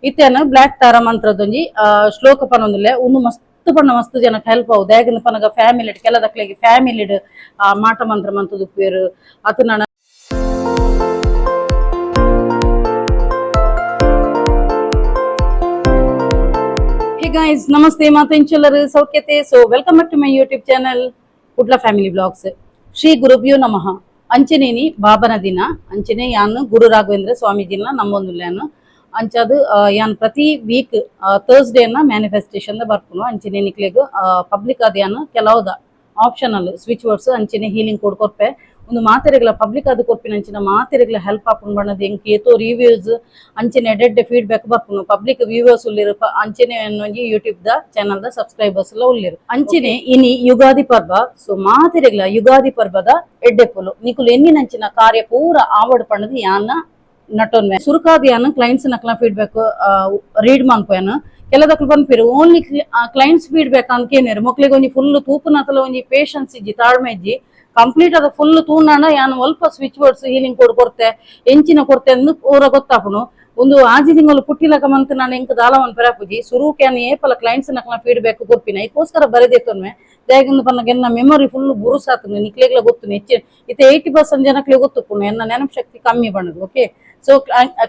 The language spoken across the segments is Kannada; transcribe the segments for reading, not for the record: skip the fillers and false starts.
ಇತ್ತೇನ ಬ್ಲಾಕ್ ತಾರ ಮಂತ್ರದೊಂಜಿ ಶ್ಲೋಕ ಪನೊಂದುಲ್ಲೆ ಉಂದು ಮಸ್ತ್ ಪಣ್ಣ ಮಸ್ತ್ ಜನಕ್ಕೆ ಹೆಲ್ಪ್ ಆವು ದಾಯಗಿನ ಪನಗ ಫ್ಯಾಮಿಲಿ ಕೆಲದಕ್ಲೆಗೆ ಫ್ಯಾಮಿಲಿ ಮಾಟ ಮಂತ್ರ ಮಂತದು ಪೇರು ಅತು ನಾನು Hey guys, namaste, ಮಾತೆಂಚೆಲ್ಲರು ಸೌಖ್ಯತೆ. So welcome back to my YouTube channel Kudla family blogs. ಶ್ರೀ ಗುರುಭ್ಯೋ ನಮಃ. ಅಂಚನೇನಿ ಬಾಬನ ದಿನ ಅಂಚನೆ ಯಾನು ಗುರು ರಾಘವೇಂದ್ರ ಸ್ವಾಮೀಜಿನ ನಂಬೊಂದುಲ್ಲಾನು ಅಂಚದು ಯಾನ್ ಪ್ರತಿ ವೀಕ್ ಥರ್ಸ್ಡೇನ ಮ್ಯಾನಿಫೆಸ್ಟೇಷನ್ ಬರ್ಪುನು ಅಂಚನೆ ನಿಕ್ಲೆಗ್ ಪಬ್ಲಿಕ್ ಅದ್ಯಾನು ಕೆಲವುದ ಆಪ್ಷನಲ್ ಸ್ವಿಚ್ ವರ್ಡ್ಸ್ ಅಂಚನೆ ಹೀಲಿಂಗ್ ಕೋಡ್ ಕೊರ್ಪೆ ಒಂದು ಮಾತೆರೆಗಳ ಪಬ್ಲಿಕ್ ಅದು ಕೊರ್ಪಿನ ಅಂಚಿನ ಮಾತೆರೆಗಳ ಹೆಲ್ಪ್ ಹಾಕೊಂಡು ಬಣ್ಣದ ಹೆಂಗೆ ಏತೋ ರಿವ್ಯೂಸ್ ಅಂಚನೆ ಎಡೆಡ್ ಫೀಡ್ಬ್ಯಾಕ್ ಬರ್ಪುನು ಪಬ್ಲಿಕ್ ವ್ಯೂವರ್ಸ್ ಉಳ್ಳಿರು ಅಂಚನೆ YouTube the channel the subscribers ಎಲ್ಲ ಉಳ್ಳಿರು ಅಂಚನೆ ಇನಿ ಯುಗಾದಿ ಪರ್ವ ಸೊ ಮಾತೆರೆಗಳ ಯುಗಾದಿ ಪರ್ವದ ಎಡ್ಡೆಪ್ಪುಲು ನಿಕುಲು ಎನ್ನಿನಂಚಿನ ಕಾರ್ಯ ಪೂರ ಆವಡ್ ಪಣ್ಣದು ಯಾನ ನಟೋನ್ವೆ ಸುರುಕಾದಿಯಾನು ಕ್ಲೈಂಟ್ಸ್ ನಕ್ಲ ಫೀಡ್ಬ್ಯಾಕ್ ರೀಡ್ ಮಾಡ್ಕೋಯನು ಕೆಲದಕ್ಲು ಬಂದ್ಪಿರು ಓನ್ಲಿ ಕ್ಲೈಂಟ್ಸ್ ಫೀಡ್ಬ್ಯಾಕ್ ಅನ್ಕೇನೇರು ಮಕ್ಳಿಗೆ ಒಂಜಿ ಫುಲ್ ತೂಪುನತಲ ಒಂಜಿ ಪೇಷನ್ಸ್ ಇಜ್ಜಿ ತಾಳ್ಮೆ ಇಜ್ಜಿ ಕಂಪ್ಲೀಟ್ ಅದ ಫುಲ್ ತೂನಾಣ ಯಾನು ಅಲ್ಪ ಸ್ವಿಚ್ ವರ್ಡ್ಸ್ ಹೀಲಿಂಗ್ ಕೋಡ್ ಕೊಡ್ತೆ ಎಂಚಿನ ಕೊಡ್ತೆ ಅಂದು ಪೂರ ಗೊತ್ತಾಪುನು ಒಂದು ಆಜಿ ತಿಂಗಳು ಪುಟ್ಟಿಲಕ ಮಂತ್ ನಾನು ಎಂಕ್ ದಾಲವನ್ ಪೆರಾಪುಜಿ ಸುರು ಕ್ಯಾನ್ ಏಪಲ ಕ್ಲೈಂಟ್ಸ್ ನಕ್ಲ ಫೀಡ್ಬ್ಯಾಕ್ ಕೊರ್ಪಿನ ಇದಕ್ಕೋಸ್ಕರ ಬರೆದೇತೊನ್ವೆ ದಾಯಗಿಂದ ಪನ್ನಗ ಎನ್ನ ಮೆಮೊರಿ ಫುಲ್ ಬುರುಸಾತನು ನಿಕ್ಲೆಗ್ಲ ಗೊತ್ತು ಹೆಚ್ಚು ಇತ್ತೆ 80% ಜನಕ್ಲೆ ಗೊತ್ತುಪ್ಪುನು ಎನ್ನ ನೆನಪು ಶಕ್ತಿ ಕಮ್ಮಿ ಬಣ್ಣದು ಓಕೆ ಸೊ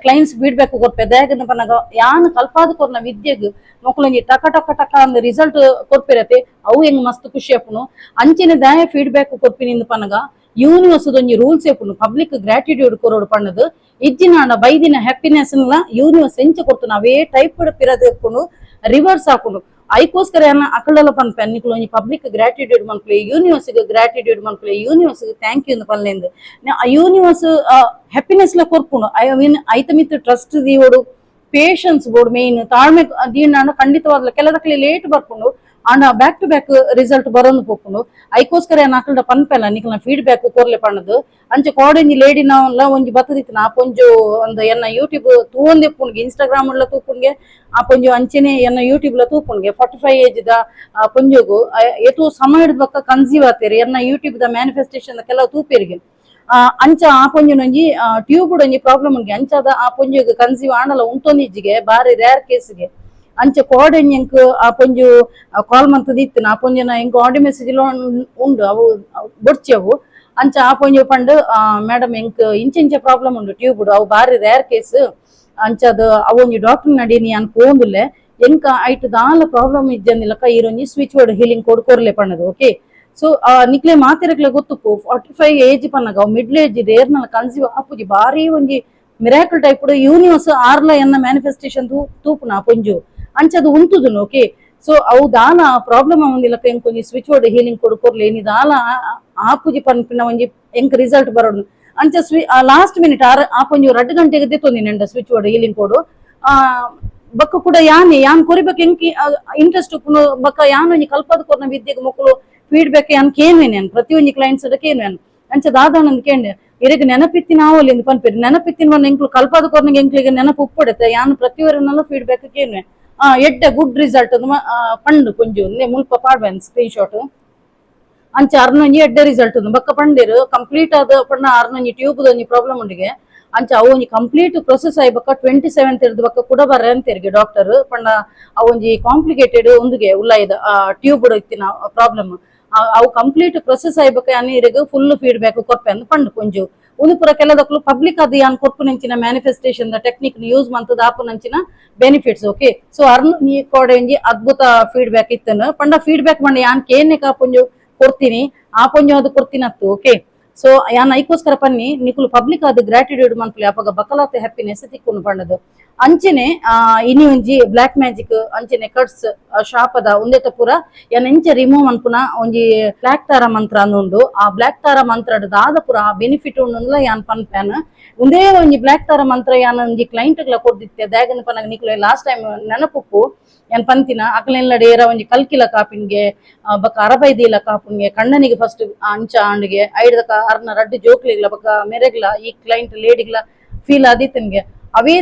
ಕ್ಲೈಂಟ್ಸ್ ಫೀಡ್ಬ್ಯಾಕ್ ಕೊರ್ಪೆ ದಾಯಗಿಂದ ಪನ್ನಗ ಯಾನ್ ಕಲ್ಪಾದ ಕೊರ್ನ ವಿದ್ಯೆಗ್ ಮಕ್ಕಳಂಜಿ ಟಕ ಟಕ ಟಕ ಅಂದ್ ರಿಸಲ್ಟ್ ಕೊರ್ಪಿರತೆ ಅವು ಹೆಂಗ್ ಮಸ್ತ್ ಖುಷಿ ಆಪುನು ಅಂಚೆನೆ ದಾಯ ಫೀಡ್ಬ್ಯಾಕ್ ಕೊರ್ಪಿನಿಂದ ಪನ್ನಗ ಯೂನಿವರ್ಸ್ ಒಂಜಿ ರೂಲ್ಸ್ ಏಪುನು ಪಬ್ಲಿಕ್ ಗ್ರಾಟಿಟ್ಯೂಡ್ ಕೊರೋಡು ಪಣ್ಣದು ಇಜ್ಜಿನಾಡ ಬೈದಿನ ಹ್ಯಾಪಿನೆಸ್ ಯೂನಿವರ್ಸ್ ಎಂಚ ಕೊಡ್ತು ಅವೇ ಟೈಪ್ ಪಿರದು ಎಪ್ಪುನು ರಿವರ್ಸ್ ಹಾಕುನು ಐಕೋಸ್ಕರ ಅಕಳಲ್ಲ ಪನ್ಪೆ ನಿಕ್ಲು ಒಂಜಿ ಪಬ್ಲಿಕ್ ಗ್ರಾಟಿಟ್ಯೂಡ್ ಮನ್ಪುಲೆ ಯೂನಿವರ್ಸ್ ಗ್ರಾಟಿಟ್ಯೂಡ್ ಮನ್ಪುಲೆ ಯೂನಿವರ್ಸ್ ಥ್ಯಾಂಕ್ ಯು ಪನ್ಲೆಂದು ಯೂನಿವರ್ಸ್ ಹ್ಯಾಪಿನೆಸ್ ಲ ಕೊರ್ಪುನು ಐತ ಮಿತ್ ಟ್ರಸ್ಟ್ ದೀವೋಡು ಪೇಷನ್ಸ್ ಬೋರ್ಡ್ ಮೇನ್ ತಾಳ್ಮೆ ದೀನಾಣ ಖಂಡಿತವಾಗ್ಲ ಕೆಲದಕ್ಲೆ ಲೇಟ್ ಬರ್ಪುಂಡು ಆಂಡ ಬ್ಯಾಕ್ ಟು ಬ್ಯಾಕ್ ರಿಸಲ್ಟ್ ಬರೋನು ಪೋಪುಂಡು ಐಕೋಸ್ಕರ ಅಕಲ್ಡ ಪನ್ಪೆಲ್ಲ ನಿಕ್ಲ ಫೀಡ್ಬ್ಯಾಕ್ ಕೊರ್ಲೆ ಪಣ್ಣದು ಅಂಚೆ ಕೋಡೆಂಜಿ ಲೇಡಿನ ಒಂಜಿ ಬತ್ತದಿತ್ತು ಆ ಪೊಂಜು ಒಂದು ಎನ್ನ ಯೂಟ್ಯೂಬ್ ತೂಂದೆಪ್ಪುನ್ಗೆ ಇನ್ಸ್ಟಾಗ್ರಾಮ್ ಉಳ್ಳ ತೂಪುನ್ಗೆ ಆ ಪೊಂಜು ಅಂಚೆನೆ ಎನ್ನ ಯೂಟ್ಯೂಬ್ ಲ ತೂಪುನ್ಗೆ 45 ಏಜ್ ದ ಪೊಂಜುಗು ಏತು ಸಮಯದ ಬಕ್ಕ ಕನ್ಸೀವ್ ಆತೇರಿ ಎನ್ನ ಯೂಟ್ಯೂಬ್ ದ ಮ್ಯಾನಿಫೆಸ್ಟೇಷನ್ ಕೆಲವು ತೂಪೇರಿಗೆ ಅಂಚ ಆ ಪೊಂಜುನೊಂಜಿ ಟ್ಯೂಬ್ ಒಂಜಿ ಪ್ರಾಬ್ಲಮ್ ಉಂಗೆ ಅಂಚದ ಆ ಪೊಂಜುಗ್ ಕನ್ಸೀವ್ ಆಣಲ ಉಂಟೊಂದಿಜ್ಜಿಗೆ ಬಾರಿ ರೇರ್ ಕೇಸ್ಗೆ ಅಂಚೆ ಕೋಡೆನ್ ಎಂಕ್ ಆ ಪೊಂಜು ಕಾಲ್ ಮಂತದ ಇತ್ತು ಆ ಪೊಂಜನ ಎಂಕ್ ಆಡಿಯೋ ಮೆಸೇಜ್ ಉಂಡು ಅವು ಬೊಡ್ಚೆವು ಅಂಚ ಆ ಪೊಂಜು ಪಂಡ್ ಮೇಡಮ್ ಎಂಕ್ ಇಂಚೆ ಪ್ರಾಬ್ಲಮ್ ಉಂಡು ಟ್ಯೂಬ್ ಅವು ಬಾರಿ ರೇರ್ ಕೇಸ್ ಅಂಚದ ಅವೊಂಜಿ ಡಾಕ್ಟರ್ ನಡೀನಿ ಅನ್ ಪೋಂದುಲ್ಲೆ ಎಂಕ ಐಟ್ ದಾಲ ಪ್ರಾಬ್ಲಮ್ ಇಜ್ಜಂದಿಲ್ಲಕ ಈರೊಂಜಿ ಸ್ವಿಚ್ ವರ್ಡ್ ಹೀಲಿಂಗ್ ಕೋಡ್ ಕೊರ್ಲೆ ಪಣ್ಣದು ಓಕೆ ಸೊ ನಿಕ್ಲೆ ಮಾತೆರೆಗ್ಲೆ ಗೊತ್ತುಪ್ಪು 45 ಏಜ್ ಪನ್ನಗ ಅವು ಮಿಡ್ಲ್ ಏಜ್ ಏರ್ನಲ್ಲ ಕನ್ಸೀವ್ ಆಪುಜಿ ಬಾರಿ ಒಂಜಿ ಮಿರಾಕಲ್ ಟೈಪ್ ಯೂನಿವರ್ಸ್ ಆರ್ಲ ಎನ್ನ ಮ್ಯಾನಿಫೆಸ್ಟೇಷನ್ ತೂಪುನ ಪೊಂಜು ಅಂಚದು ಉಂಟುದುನು ಓಕೆ ಸೊ ಅವು ದಾಲ ಪ್ರಾಬ್ಲಮ್ ಆವಂದಿಲ್ಲಕ ಎಂಕ್ ಒಂಜಿ ಸ್ವಿಚ್ ವರ್ಡ್ ಹೀಲಿಂಗ್ ಕೋಡ್ ಕೊರ್ಲೆ ಏನಿ ದಾಲ ಆಪುಜಿ ಪನ್ಪಿನ ಒಂಜಿ ಎಂಕ್ ರಿಸಲ್ಟ್ ಬರೋಡು ಅಂಚ ಲಾಸ್ಟ್ ಮಿನಿಟ್ ಆ ಪೊಂಜು 2 ಗಂಟೆಗೆ ದೆತ್ತೊಂದಿ ನೆಂಡ ಸ್ವಿಚ್ ವರ್ಡ್ ಹೀಲಿಂಗ್ ಕೋಡ್ ಬಕ್ಕ ಕೂಡ ಯಾನ್ ಕೊರಿಬೇಕು ಎಂಕಿ ಇಂಟ್ರೆಸ್ಟ್ ಉಪ್ಪುನು ಬಕ್ಕ ಯಾನ್ ಒಂಜಿ ಕಲ್ಪದ ಕೊರ್ನ ವಿದ್ಯೆಗೆ ಮಕ್ಕಳು ಫೀಡ್ಬ್ಯಾಕ್ ಯಾನ್ ಕೇನ್ವೇನೆ ಪ್ರತಿಯೊಂಜಿ ಕ್ಲೈಂಟ್ಸ್ ಕೇನ್ವೇನ್ ಅಂಚ ದಾದಾನಂದ್ ಕೇಂಡೆ ಇರಗ ನೆನಪಿತ್ತಿನ ಆವಲ್ಲಿ ಪನ್ಪೇರಿ ನೆನಪಿತ್ತಿನ ಬಂದು ಎಂಕ್ಲು ಕಲ್ಪದ ಕೊರ್ನಿಗೆ ಎಂಕ್ಲಿಗೆ ನೆನಪು ಉಪ್ಪುಡುತ್ತೆ ಯಾನ್ ಪ್ರತಿಯೊರನ್ನೆಲ್ಲ ಫೀಡ್ಬ್ಯಾಕ್ ಕೇನ್ವೆ ಎಡ್ಡ ಗುಡ್ ರಿಸಲ್ಟ್ ಪಂಡು ಕೊಂಚು ಮುಲ್ಪ ಪಾಡ್ಬೇನ್ ಸ್ಕ್ರೀನ್ ಶಾಟ್ ಅಂಚ ಅರ್ನೊಂಜಿ ಎಡ್ಡ ರಿಸಲ್ಟ್ ಬಕ್ಕ ಪಂಡೇರು ಕಂಪ್ಲೀಟ್ ಆದ ಪಂಡ ಅರ್ನೊಂಜಿ ಟ್ಯೂಬ್ ಒಂಜಿ ಪ್ರಾಬ್ಲಮ್ ಉಂಡಿಗೆ ಅಂಚ ಅವು ಒಂಜಿ ಕಂಪ್ಲೀಟ್ ಪ್ರೊಸೆಸ್ ಆಯ್ ಬಕ್ಕ 27th ಇರ್ದು ಬಕ್ಕ ಕೂಡ ಬರ್ರೆ ಅಂತೆರ್ಗೆ ಡಾಕ್ಟರ್ ಪಂಡ ಅವೊಂಜಿ ಕಾಂಪ್ಲಿಕೇಟೆಡ್ ಒಂದುಗೆ ಉಳ್ಳಾಯ್ದ ಟ್ಯೂಬ್ ಇತ್ತಿನ ಪ್ರಾಬ್ಲಮ್ ಅವು ಕಂಪ್ಲೀಟ್ ಪ್ರೊಸೆಸ್ ಆಯ್ಬೇಕ ಅನ್ನೀರಿಗೆ ಫುಲ್ ಫೀಡ್ಬ್ಯಾಕ್ ಕೊರ್ಪೆ ಅಂದ್ ಪಂಡು ಕೊಂಚು ಒಂದು ಪುರ ಕೆಲದಕ್ಲು ಪಬ್ಲಿಕ್ ಅದು ಯಾನ್ ಕೊರ್ಪುನಂಚಿನ ಮ್ಯಾನಿಫೆಸ್ಟೇಷನ್ ದ ಟೆಕ್ನಿಕ್ ಯೂಸ್ ಮಂತದ ಆಪುನಂಚಿನ ಬೆನಿಫಿಟ್ಸ್ ಓಕೆ ಸೊ ಅರ್ನ ಈ ಕೋಡೆಂಜಿ ಅದ್ಭುತ ಫೀಡ್ಬ್ಯಾಕ್ ಇತ್ತನು ಪಂಡ ಫೀಡ್ಬ್ಯಾಕ್ ಮಂಡ ಯಾನ್ ಕೇನೆ ಕಾಪುಂಜು ಕೊಡ್ತೀನಿ ಆ ಪೊಂಜು ಅದು ಕೊಡ್ತೀನತ್ತು ಓಕೆ ಸೊ ಯಾನ್ ಐಕೋಸ್ಕರ ಪನ್ನಿ ನಿಕುಲು ಪಬ್ಲಿಕ್ ಅದು ಗ್ರಾಟಿಟ್ಯೂಡ್ ಮನ್ಪುಲಿ ಅಪಗ ಬಕಲಾತೆ ಹ್ಯಾಪಿನೆಸ್ ತಿಕ್ಕುನು ಪಂಡದು ಅಂಚೆನೆ ಇನಿ ಒಂಜಿ ಬ್ಲಾಕ್ ಮ್ಯಾಜಿಕ್ ಅಂಚೆನೆ ಕಟ್ಸ್ ಶಾಪದ ಉಂದೆತ ಪೂರ ಯಾನ್ ಎಂಚ ರಿಮೂವ್ ಮನ್ಪುನ ಒಂಜಿ ಬ್ಲಾಕ್ ತಾರ ಮಂತ್ರ ಅನ್ನುಂಡು ಆ ಬ್ಲಾಕ್ ತಾರ ಮಂತ್ರ ದಾದ ಪೂರ ಆ ಬೆನಿಫಿಟ್ ಉಂಡುಲ್ಲ ಯಾನ್ ಪನ್ಪ್ಯಾನ್ ಒಂದೇ ಒಂಜಿ ಬ್ಲಾಕ್ ತಾರ ಮಂತ್ರ ಯಾನ್ ಒಂಜಿ ಕ್ಲೈಂಟ್ ಗಳ ಕೊಡ್ದಿತ್ತೆ ದಾಗನ ಪನಗ ನಿಕುಲು ಲಾಸ್ಟ್ ಟೈಮ್ ನೆನಪುಪ್ಪು ಯಾನ್ ಪಂತಿನ ಅಕಲೆಲ್ಲ ಡೇರ ಒಂಜಿ ಕಲ್ಕಿಲ ಕಾಪಿನ್ಗೆ ಬಕ್ಕ ಅರಬೈದಿಲ ಕಾಪುನ್ಗೆ ಕಣ್ಣನಿಗೆ ಫಸ್ಟ್ ಅಂಚ ಆಂಡ್ಗೆ ಐಡ್ದಕ ಅರ್ನ ರಡ್ಡು ಜೋಕ್ಲಿಗ್ಲ ಬಕ್ಕ ಮೆರೆಗ್ಲ ಈ ಕ್ಲೈಂಟ್ ಲೇಡಿಗ್ಲ ಫೀಲ್ ಆದಿತ್ತನ್ಗೆ ಅವೇ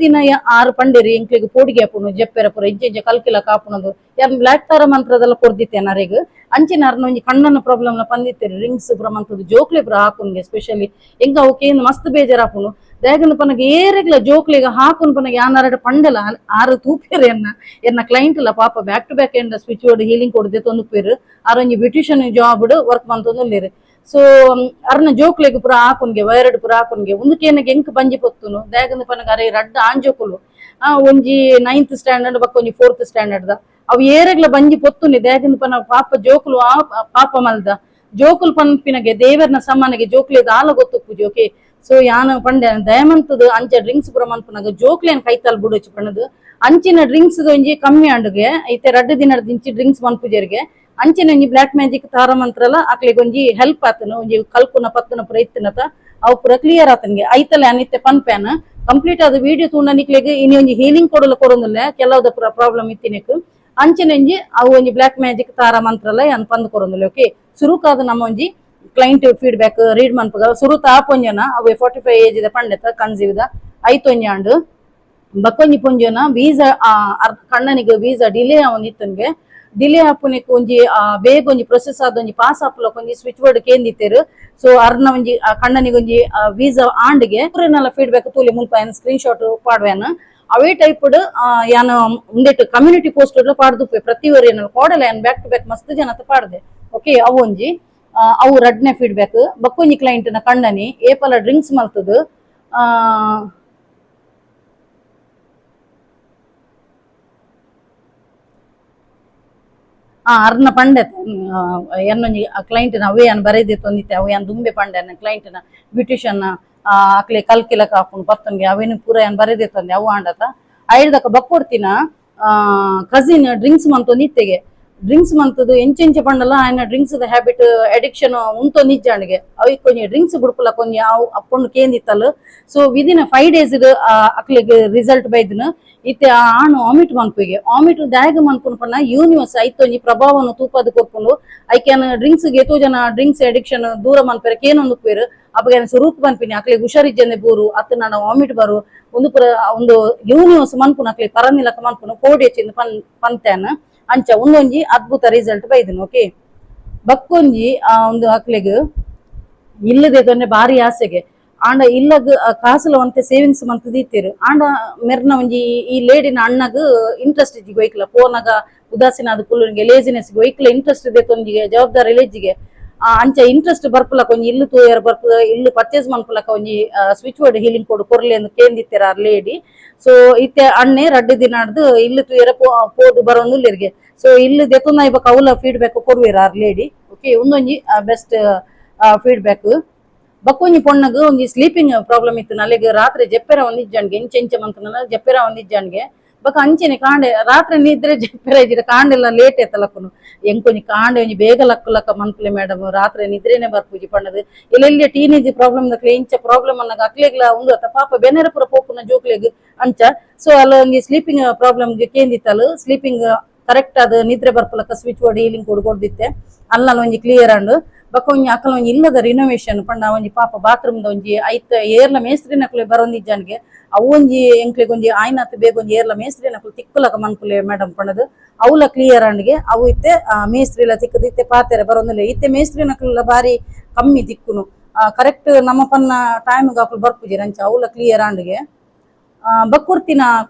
ದಿನ ಆರು ಪಂಡೇರಿ ಎಂಕ್ಲಿಗೆ ಪೋಡಿಗೆ ಹಾಪುನು ಜಪ್ಪೆರ ಪುರ ಇಜ್ಜೆ ಕಲ್ಕಿಲ ಕಾಪುನದು ಯಾನ್ ಬ್ಲಾಕ್ ತಾರ ಮಂತ್ರದೆಲ್ಲ ಕೊರ್ದಿತ್ತೆ ನರೇಗ್ ಅಂಚಿನ ಅರ್ನ ಒಂಜಿ ಕಣ್ಣನ ಪ್ರಾಬ್ಲಮ್ ನ ಪಂದಿತ್ತೇರಿ ರಿಂಗ್ಸ್ ಪುರ ಮಂತದ್ದು ಜೋಕ್ಲೆ ಪುರ ಹಾಕುನ್ಗೆ ಸ್ಪೆಷಲಿ ಎಂಗ ಅವಕ್ಕೆ ಮಸ್ತ್ ಬೇಜಾರ್ ಹಾಪುನು ದಾಯಗನ ಪನಗ ಏರೆಗ್ಲ ಜೋಕ್ಲೆಗ ಹಾಕುನ್ ಪನಗ ಯಾನಾರಡ ಪಂಡಲ ಆರು ತೂಪೇರು ಎನ್ನ ಕ್ಲೈಂಟ್ ಲ ಪಾಪ back to back end switchboard healing ಕೊಡದೆ ತೊಂದುಪೇರು ಆರೊಂಜಿ ಬ್ಯೂಟಿಷಿಯನ್ ಜಾಬ್ ವರ್ಕ್ ಮಂತೊಂದುಲ್ಲೇರು ಸೊ ಅರ್ನ ಜೋಕ್ಲೆಗ್ ಪುರ ಹಾಕುನ್ಗೆ ವೈರಡ್ ಪುರ ಹಾಕುನ್ಗೆ ಉಂದಕೇನಗೆ ಎಂಕ್ ಬಂಜಿ ಪೊತ್ತುನು ದಾಯಗನ ಪನಗ ಅರೆ ರಡ್ಡ ಆಂಜೋಕುಲು ಒಂಜಿ 9th ಸ್ಟ್ಯಾಂಡರ್ಡ್ ಬಕ್ಕ ಒಂಜಿ 4th ಸ್ಟ್ಯಾಂಡರ್ಡ್ ದ ಅವು ಏರೆಗ್ಲ ಬಂಜಿ ಪೊತ್ತುನಿ ದಾಯಗನ ಪನ ಪಾಪ ಜೋಕುಲು ಪಾಪ ಮಲ್ದ ಜೋಕುಲು ಪನ್ಪಿನಗೆ ದೇವರ್ನ ಸಮಾನಗೆ ಜೋಕ್ಲೆದ ಆಲ ಗೊತ್ತುಪ್ಪುಜಿ ಓಕೆ ಸೊ ಯಾನ ಪಂಡೆ ದಯಮಂತದ ಅಂಚ ಡ್ರಿಂಕ್ಸ್ ಪುರ ಮನ್ಪುನಗ ಜೋಕ್ಲೇನ್ ಕೈತಲ್ ಬುಡೋಚಿ ಪಣ್ಣದು ಅಂಚಿನ ಡ್ರಿಂಕ್ಸ್ ಒಂಜಿ ಕಮ್ಮಿ ಆಂಡುಗೆ ಐತೆ ರಡ್ಡು ದಿನದ ದಿಂಚಿ ಡ್ರಿಂಕ್ಸ್ ಮನ್ಪುಜೆರ್ಗೆ ಅಂಚಿನ ಒಂಜಿ ಬ್ಲಾಕ್ ಮ್ಯಾಜಿಕ್ ತಾರ ಮಂತ್ರಲ ಅಕ್ಲಿಗೆ ಒಂಜಿ ಹೆಲ್ಪ್ ಆತನು ಒಂಜಿ ಕಲ್ಪುನ ಪತ್ತನ ಪುರ ಇತ್ತಿನತ ಅವು ಪುರ ಕ್ಲಿಯರ್ ಆತನ್ಗೆ ಐತಲೆ ಅನಿತ್ತೆ ಪನ್ಪ್ಯಾನ್ ಕಂಪ್ಲೀಟ್ ಆದ ವಿಡಿಯೋ ತೂಂಡ ನಿಕ್ಲೆಗ್ ಇನಿ ಒಂಜಿ ಹೀಲಿಂಗ್ ಕೊಡಲು ಕೊಡೊಂದಿಲ್ಲ ಕೆಲವದ ಪುರ ಪ್ರಾಬ್ಲಮ್ ಇತ್ತಿನಕ್ ಅಂಚಿನ ಒಂಜಿ ಅವು ಒಂಜಿ ಬ್ಲಾಕ್ ಮ್ಯಾಜಿಕ್ ತಾರ ಮಂತ್ರಲ ಯಾನ್ ಪಂದ್ ಕೊರೊಂದಿಲ್ಲ ಓಕೆ ಸುರುಕಾದ ನಮ್ಮ ಒಂಜಿ ಕ್ಲೈಂಟ್ ಫೀಡ್ಬ್ಯಾಕ್ ರೀಡ್ ಮನ್ಪಗ ಸುರುತ ಆಪೊಂಜನ ಅವು 45 ಏಜ್ ದ ಪಂಡೆತ ಕನ್ಸೀವ್ದ ಐತೊಂಜಾಂಡ್ ಬಕ್ಕೊಂಜಿ ಪೊಂಜನ ವೀಸಾ ಕಣ್ಣನಿಗೆ ವೀಸಾ ಡಿಲೇ ಅವನಿತ್ತನ್ಗೆ ಡಿಲೇ ಆಪುನಿಕ್ ಒಂಜಿ ಬೇಗ ಒಂಜಿ ಪ್ರೊಸೆಸ್ ಆದ ಒಂಜಿ ಪಾಸ್ ಆಪುಲಕ್ ಒಂಜಿ ಸ್ವಿಚ್ ಬೋರ್ಡ್ ಕೇಂದಿತ್ತೇರು ಸೊ ಅರ್ನ ಒಂಜಿ ಕಣ್ಣನಿಗೆ ಒಂಜಿ ವೀಸಾ ಆಂಡ್ಗೆ ಪೂರನೆಲ್ಲ ಫೀಡ್ಬ್ಯಾಕ್ ತೂಲಿ ಮುಲ್ಪ ಸ್ಕ್ರೀನ್ ಶಾಟ್ ಪಾಡ್ವೇನ ಅವೇ ಟೈಪ್ ಯಾನು ಉಂದೆಟ್ ಕಮ್ಯುನಿಟಿ ಪೋಸ್ಟ್ ಪಾಡ್ದುಪ್ಪೆ ಪ್ರತಿ ಏನ ಕೋಡಲ ಯಾನ್ ಬ್ಯಾಕ್ ಟು ಬ್ಯಾಕ್ ಮಸ್ತ್ ಜನತ ಪಾಡ್ದೆ ಓಕೆ ಅವು ಒಂಜಿ ಅವು ರಡ್ನೆ ಫೀಡ್ಬ್ಯಾಕ್ ಬಕ್ಕೊಂಜಿ ಕ್ಲೈಂಟ್ ನ ಕಣ್ಣನಿ ಏಪಲ ಡ್ರಿಂಕ್ಸ್ ಮಲ್ತದು ಅರ್ನ ಪಂಡೆ ಎನ್ನೊಂಜಿ ಕ್ಲೈಂಟ್ ನ ಅವೇ ಯಾನ್ ಬರೆದಿ ತೊಂದಿತ್ತೆ ಅವು ಯಾನ್ ದುಂಬೆ ಪಂಡೆ ಕ್ಲೈಂಟ್ ನ ಬ್ಯೂಟಿಷಿಯನ್ ಅಕ್ಲೆ ಕಲ್ಕಿಲಕ ಹಾಪುನು ಪತ್ತನ್ಗೆ ಅವೇನು ಪೂರ ಯಾನ್ ಬರೆದಿ ತೊಂದೆ ಅವು ಆಂಡತ ಐಡ್ದಕ ಬಕ್ಕೊಡ್ತಿನ ಕಸಿನ್ ಡ್ರಿಂಕ್ಸ್ ಮಂತೊಂದಿತ್ತೆಗೆ ಡ್ರಿಂಕ್ಸ್ ಮಂತದು ಎಂಚೆಂಚೆ ಪಂಡಲ ಆಯ್ನ ಡ್ರಿಂಕ್ಸ್ ದ ಹ್ಯಾಬಿಟ್ ಅಡಿಕ್ಷನ್ ಉಂಟು ನಿಜ್ಜಾಣಿಗೆ ಅವಿ ಕೊಂಚ ಡ್ರಿಂಕ್ಸ್ ಬುಡ್ಪುಲ ಕೊಂಚ ಅವು ಅಪ್ಪೊಂಡು ಕೇಂದಿತ್ತಲ್ಲ ಸೊ ವಿದಿನ್ 5 days ಅಕ್ಲಿಗೆ ರಿಸಲ್ಟ್ ಬೈದ್ನು ಇತ್ತೆ ಆಣು ವಾಮಿಟ್ ಮನ್ಪುಗೆ ವಾಮಿಟ್ ದಾಯಗ ಮನ್ಪುನ ಪನ್ನ ಯೂನಿವರ್ಸ್ ಐತೊಂಜಿ ಪ್ರಭಾವನ ತೂಪದ ಕೊರ್ಪುಂಡು ಐಕ್ಯಾನ ಡ್ರಿಂಕ್ಸ್ ಎತೋ ಜನ ಡ್ರಿಂಕ್ಸ್ ಅಡಿಕ್ಷನ್ ದೂರ ಮನ್ಪೆರ ಕೇನೊಂದು ಪೇರು ಅಪಗ ಸ್ವರೂಪ್ ಮನ್ಪಿನಿ ಅಕ್ಲಿಗೆ ಹುಷಾರಿಜ್ಜಂದೆ ಬೂರು ಅತ್ತ ನಾಡ ವಾಮಿಟ್ ಬರು ಒಂದು ಪುರ ಒಂದು ಯೂನಿವರ್ಸ್ ಮನ್ಪುನ ಅಕ್ಲಿಗೆ ಪರನಿಲಕ ಮನ್ಪುನ ಕೋಡಿ ಹೆಚ್ಚಿಂದ ಪಂತೇನ ಅಂಚ ಒಂದೊಂಜಿ ಅದ್ಭುತ ರಿಸಲ್ಟ್ ಬೈದನು ಓಕೆ ಬಕ್ಕೊಂಜಿ ಒಂದು ಅಕ್ಲೆಗ್ ಇಲ್ಲದೆ ತೊಂದ್ರೆ ಬಾರಿ ಆಸೆಗೆ ಆಂಡ ಇಲ್ಲಗ್ ಕಾಸುಲ ಒಂತೆ ಸೇವಿಂಗ್ಸ್ ಮಂತ್ ದೀತಿರು ಆಂಡ ಮೆರ್ನ ಒಂಜಿ ಈ ಲೇಡಿನ ಅಣ್ಣಗ್ ಇಂಟ್ರೆಸ್ಟ್ ಇಜ್ಜಿ ಗೊಯ್ಕಲ ಫೋನಾಗ ಉದಾಸೀನ ಆದ ಕುಲ್ಲುನಿಗೆ ಲೇಜಿನೆಸ್ ಗೊಯ್ಕಲ ಇಂಟ್ರೆಸ್ಟ್ ಇದೆ ತೊಂಜಿಗೆ ಜವಾಬ್ದಾರಿ ಲೇಜಿಗೆ ಅಂಚ ಇಂಟ್ರೆಸ್ಟ್ ಬರ್ಪುಲಕ ಒಂಜಿ ಇಲ್ಲು ತೂಯರ್ ಬರ್ಪುದ ಇಲ್ಲು ಪರ್ಚೇಸ್ ಮನ್ಪುಲಕ ಒಂಜಿ ಸ್ವಿಚ್ ಬೋರ್ಡ್ ಹೀಲಿಂಗ್ ಕೊಡು ಕೊರ್ಲೆ ಎಂದು ಕೇಂದಿತ್ತೆರ ಆ ಲೇಡಿ ಸೊ ಇತ್ತೆ ಅಣ್ಣೆ ರಡ್ಡು ದಿನಾಡ್ದು ಇಲ್ಲು ತೂಯರ ಪೋದು ಬರೋಂದುಲ್ಲೆರ್ಗೆ ಸೊ ಇಲ್ಲು ದೆತೊಂದ ಇವಾಗ ಅವಲ ಫೀಡ್ಬ್ಯಾಕ್ ಕೊಡುವೆರ ಆ ಲೇಡಿ ಓಕೆ ಒಂದೊಂಜಿ ಬೆಸ್ಟ್ ಫೀಡ್ಬ್ಯಾಕ್ ಬಕ್ಕೊಂಜಿ ಪೊಣ್ಣಗ್ ಒಂಜಿ ಸ್ಲೀಪಿಂಗ್ ಪ್ರಾಬ್ಲಮ್ ಇತ್ತು ನಲೆಗ್ ರಾತ್ರಿ ಜೆಪ್ಪೆರ ಒಂದಿಜ್ಜಾನ್ಗೆ ಎಂಚೆಂಚೆ ಮಂತನಲ್ಲ ಜೆಪ್ಪೆರ ಒಂದಿಜ್ಜಾನ್ಗೆ ಬಕ ಅಂಚೆನೆ ಕಾಂಡೆ ರಾತ್ರಿ ನಿದ್ರೆ ಜೆಪ್ಪೆರ ಇಜ್ಜಿರ ಕಾಂಡೆಲ್ಲ ಲೇಟ್ ಎತ್ತಲಕ್ಕನು ಎಂಕೊಂಜಿ ಕಾಂಡೆ ಒಂಜಿ ಬೇಗ ಲಕ್ಕ ಮನ್ಪುಲೆ ಮೇಡಮ್ ರಾತ್ರಿ ನಿದ್ರೆನೆ ಬರ್ಪುಜಿ ಪಣ್ಣದು ಇಲ್ಲೆಲ್ಲ ಟೀನೇಜ್ ಪ್ರಾಬ್ಲಮ್ ದಕ್ಲೆ ಇಂಚ ಪ್ರಾಬ್ಲಮ್ ಅನ್ನಗ ಅಕ್ಲೆಗ್ಲ ಉಂದು ಅತ್ತ ಪಾಪ ಬೆನೆರ ಪುರ ಪೋಪುನ ಜೋಕ್ಲೆಗ್ ಅಂಚ ಸೊ ಅಲ್ಲ ಒಂಜಿ ಸ್ಲೀಪಿಂಗ್ ಪ್ರಾಬ್ಲಮ್ಗೆ ಕೇಂದಿತ್ತಲು ಸ್ಲೀಪಿಂಗ್ ಕರೆಕ್ಟ್ ಆದ ನಿದ್ರೆ ಬರ್ಪುಲಕ ಸ್ವಿಚ್ ಬೋರ್ಡ್ ಹೀಲಿಂಗ್ ಕೊಡ್ದಿತ್ತೆ ಅಲ್ಲ ಒಂಜಿ ಕ್ಲಿಯರ್ ಅಂಡ್ ಬಕ ಒಂಜಿ ಅಕಲ ಒಂಜಿ ಇಲ್ಲದ ರಿನೋವೇಷನ್ ಪಂಡ ಒಂಜಿ ಪಾಪ ಬಾತ್ರೂಮ್ ಒಂಜಿ ಐತ ಏರ್ಲ ಮೇಸ್ತ್ರಿ ನಕ್ಲೆ ಬರೋಂದಿಜ್ಜಾನ್ಗೆ ಅವು ಒಂಜಿ ಎಂಕ್ಲೆಗ್ ಒಂಜಿ ಆಯ್ನತ್ ಬೇಗ ಒಂಜಿ ಏರ್ಲ ಮೇಸ್ತ್ರಿ ನಕ್ಲು ತಿಕ್ಕುಲಕ ಮನ್ಪುಲೆ ಮೇಡಮ್ ಪಂಡದು ಅವಲ ಕ್ಲಿಯರ್ ಅಂಡ್ಗೆ ಅವು ಇತ್ತೆ ಮೇಸ್ತ್ರಿಲ ತಿಕ್ಕದು ಇತ್ತೆ ಪಾತೆರೆ ಬರೋಂದಿಲ್ಲ ಇತ್ತೆ ಮೇಸ್ತ್ರಿ ನಕ್ಲೆಲ್ಲ ಬಾರಿ ಕಮ್ಮಿ ತಿಕ್ಕುನು ಕರೆಕ್ಟ್ ನಮ್ಮ ಪನ್ನ ಟೈಮ್ಗೆ ಅಕ್ಲು ಬರ್ಪುಜಿ ಅಂಚ ಅವಲ ಕ್ಲಿಯರ್ ಅಂಡ್ಗೆ ಬಕ್ಕುರ್ತಿನ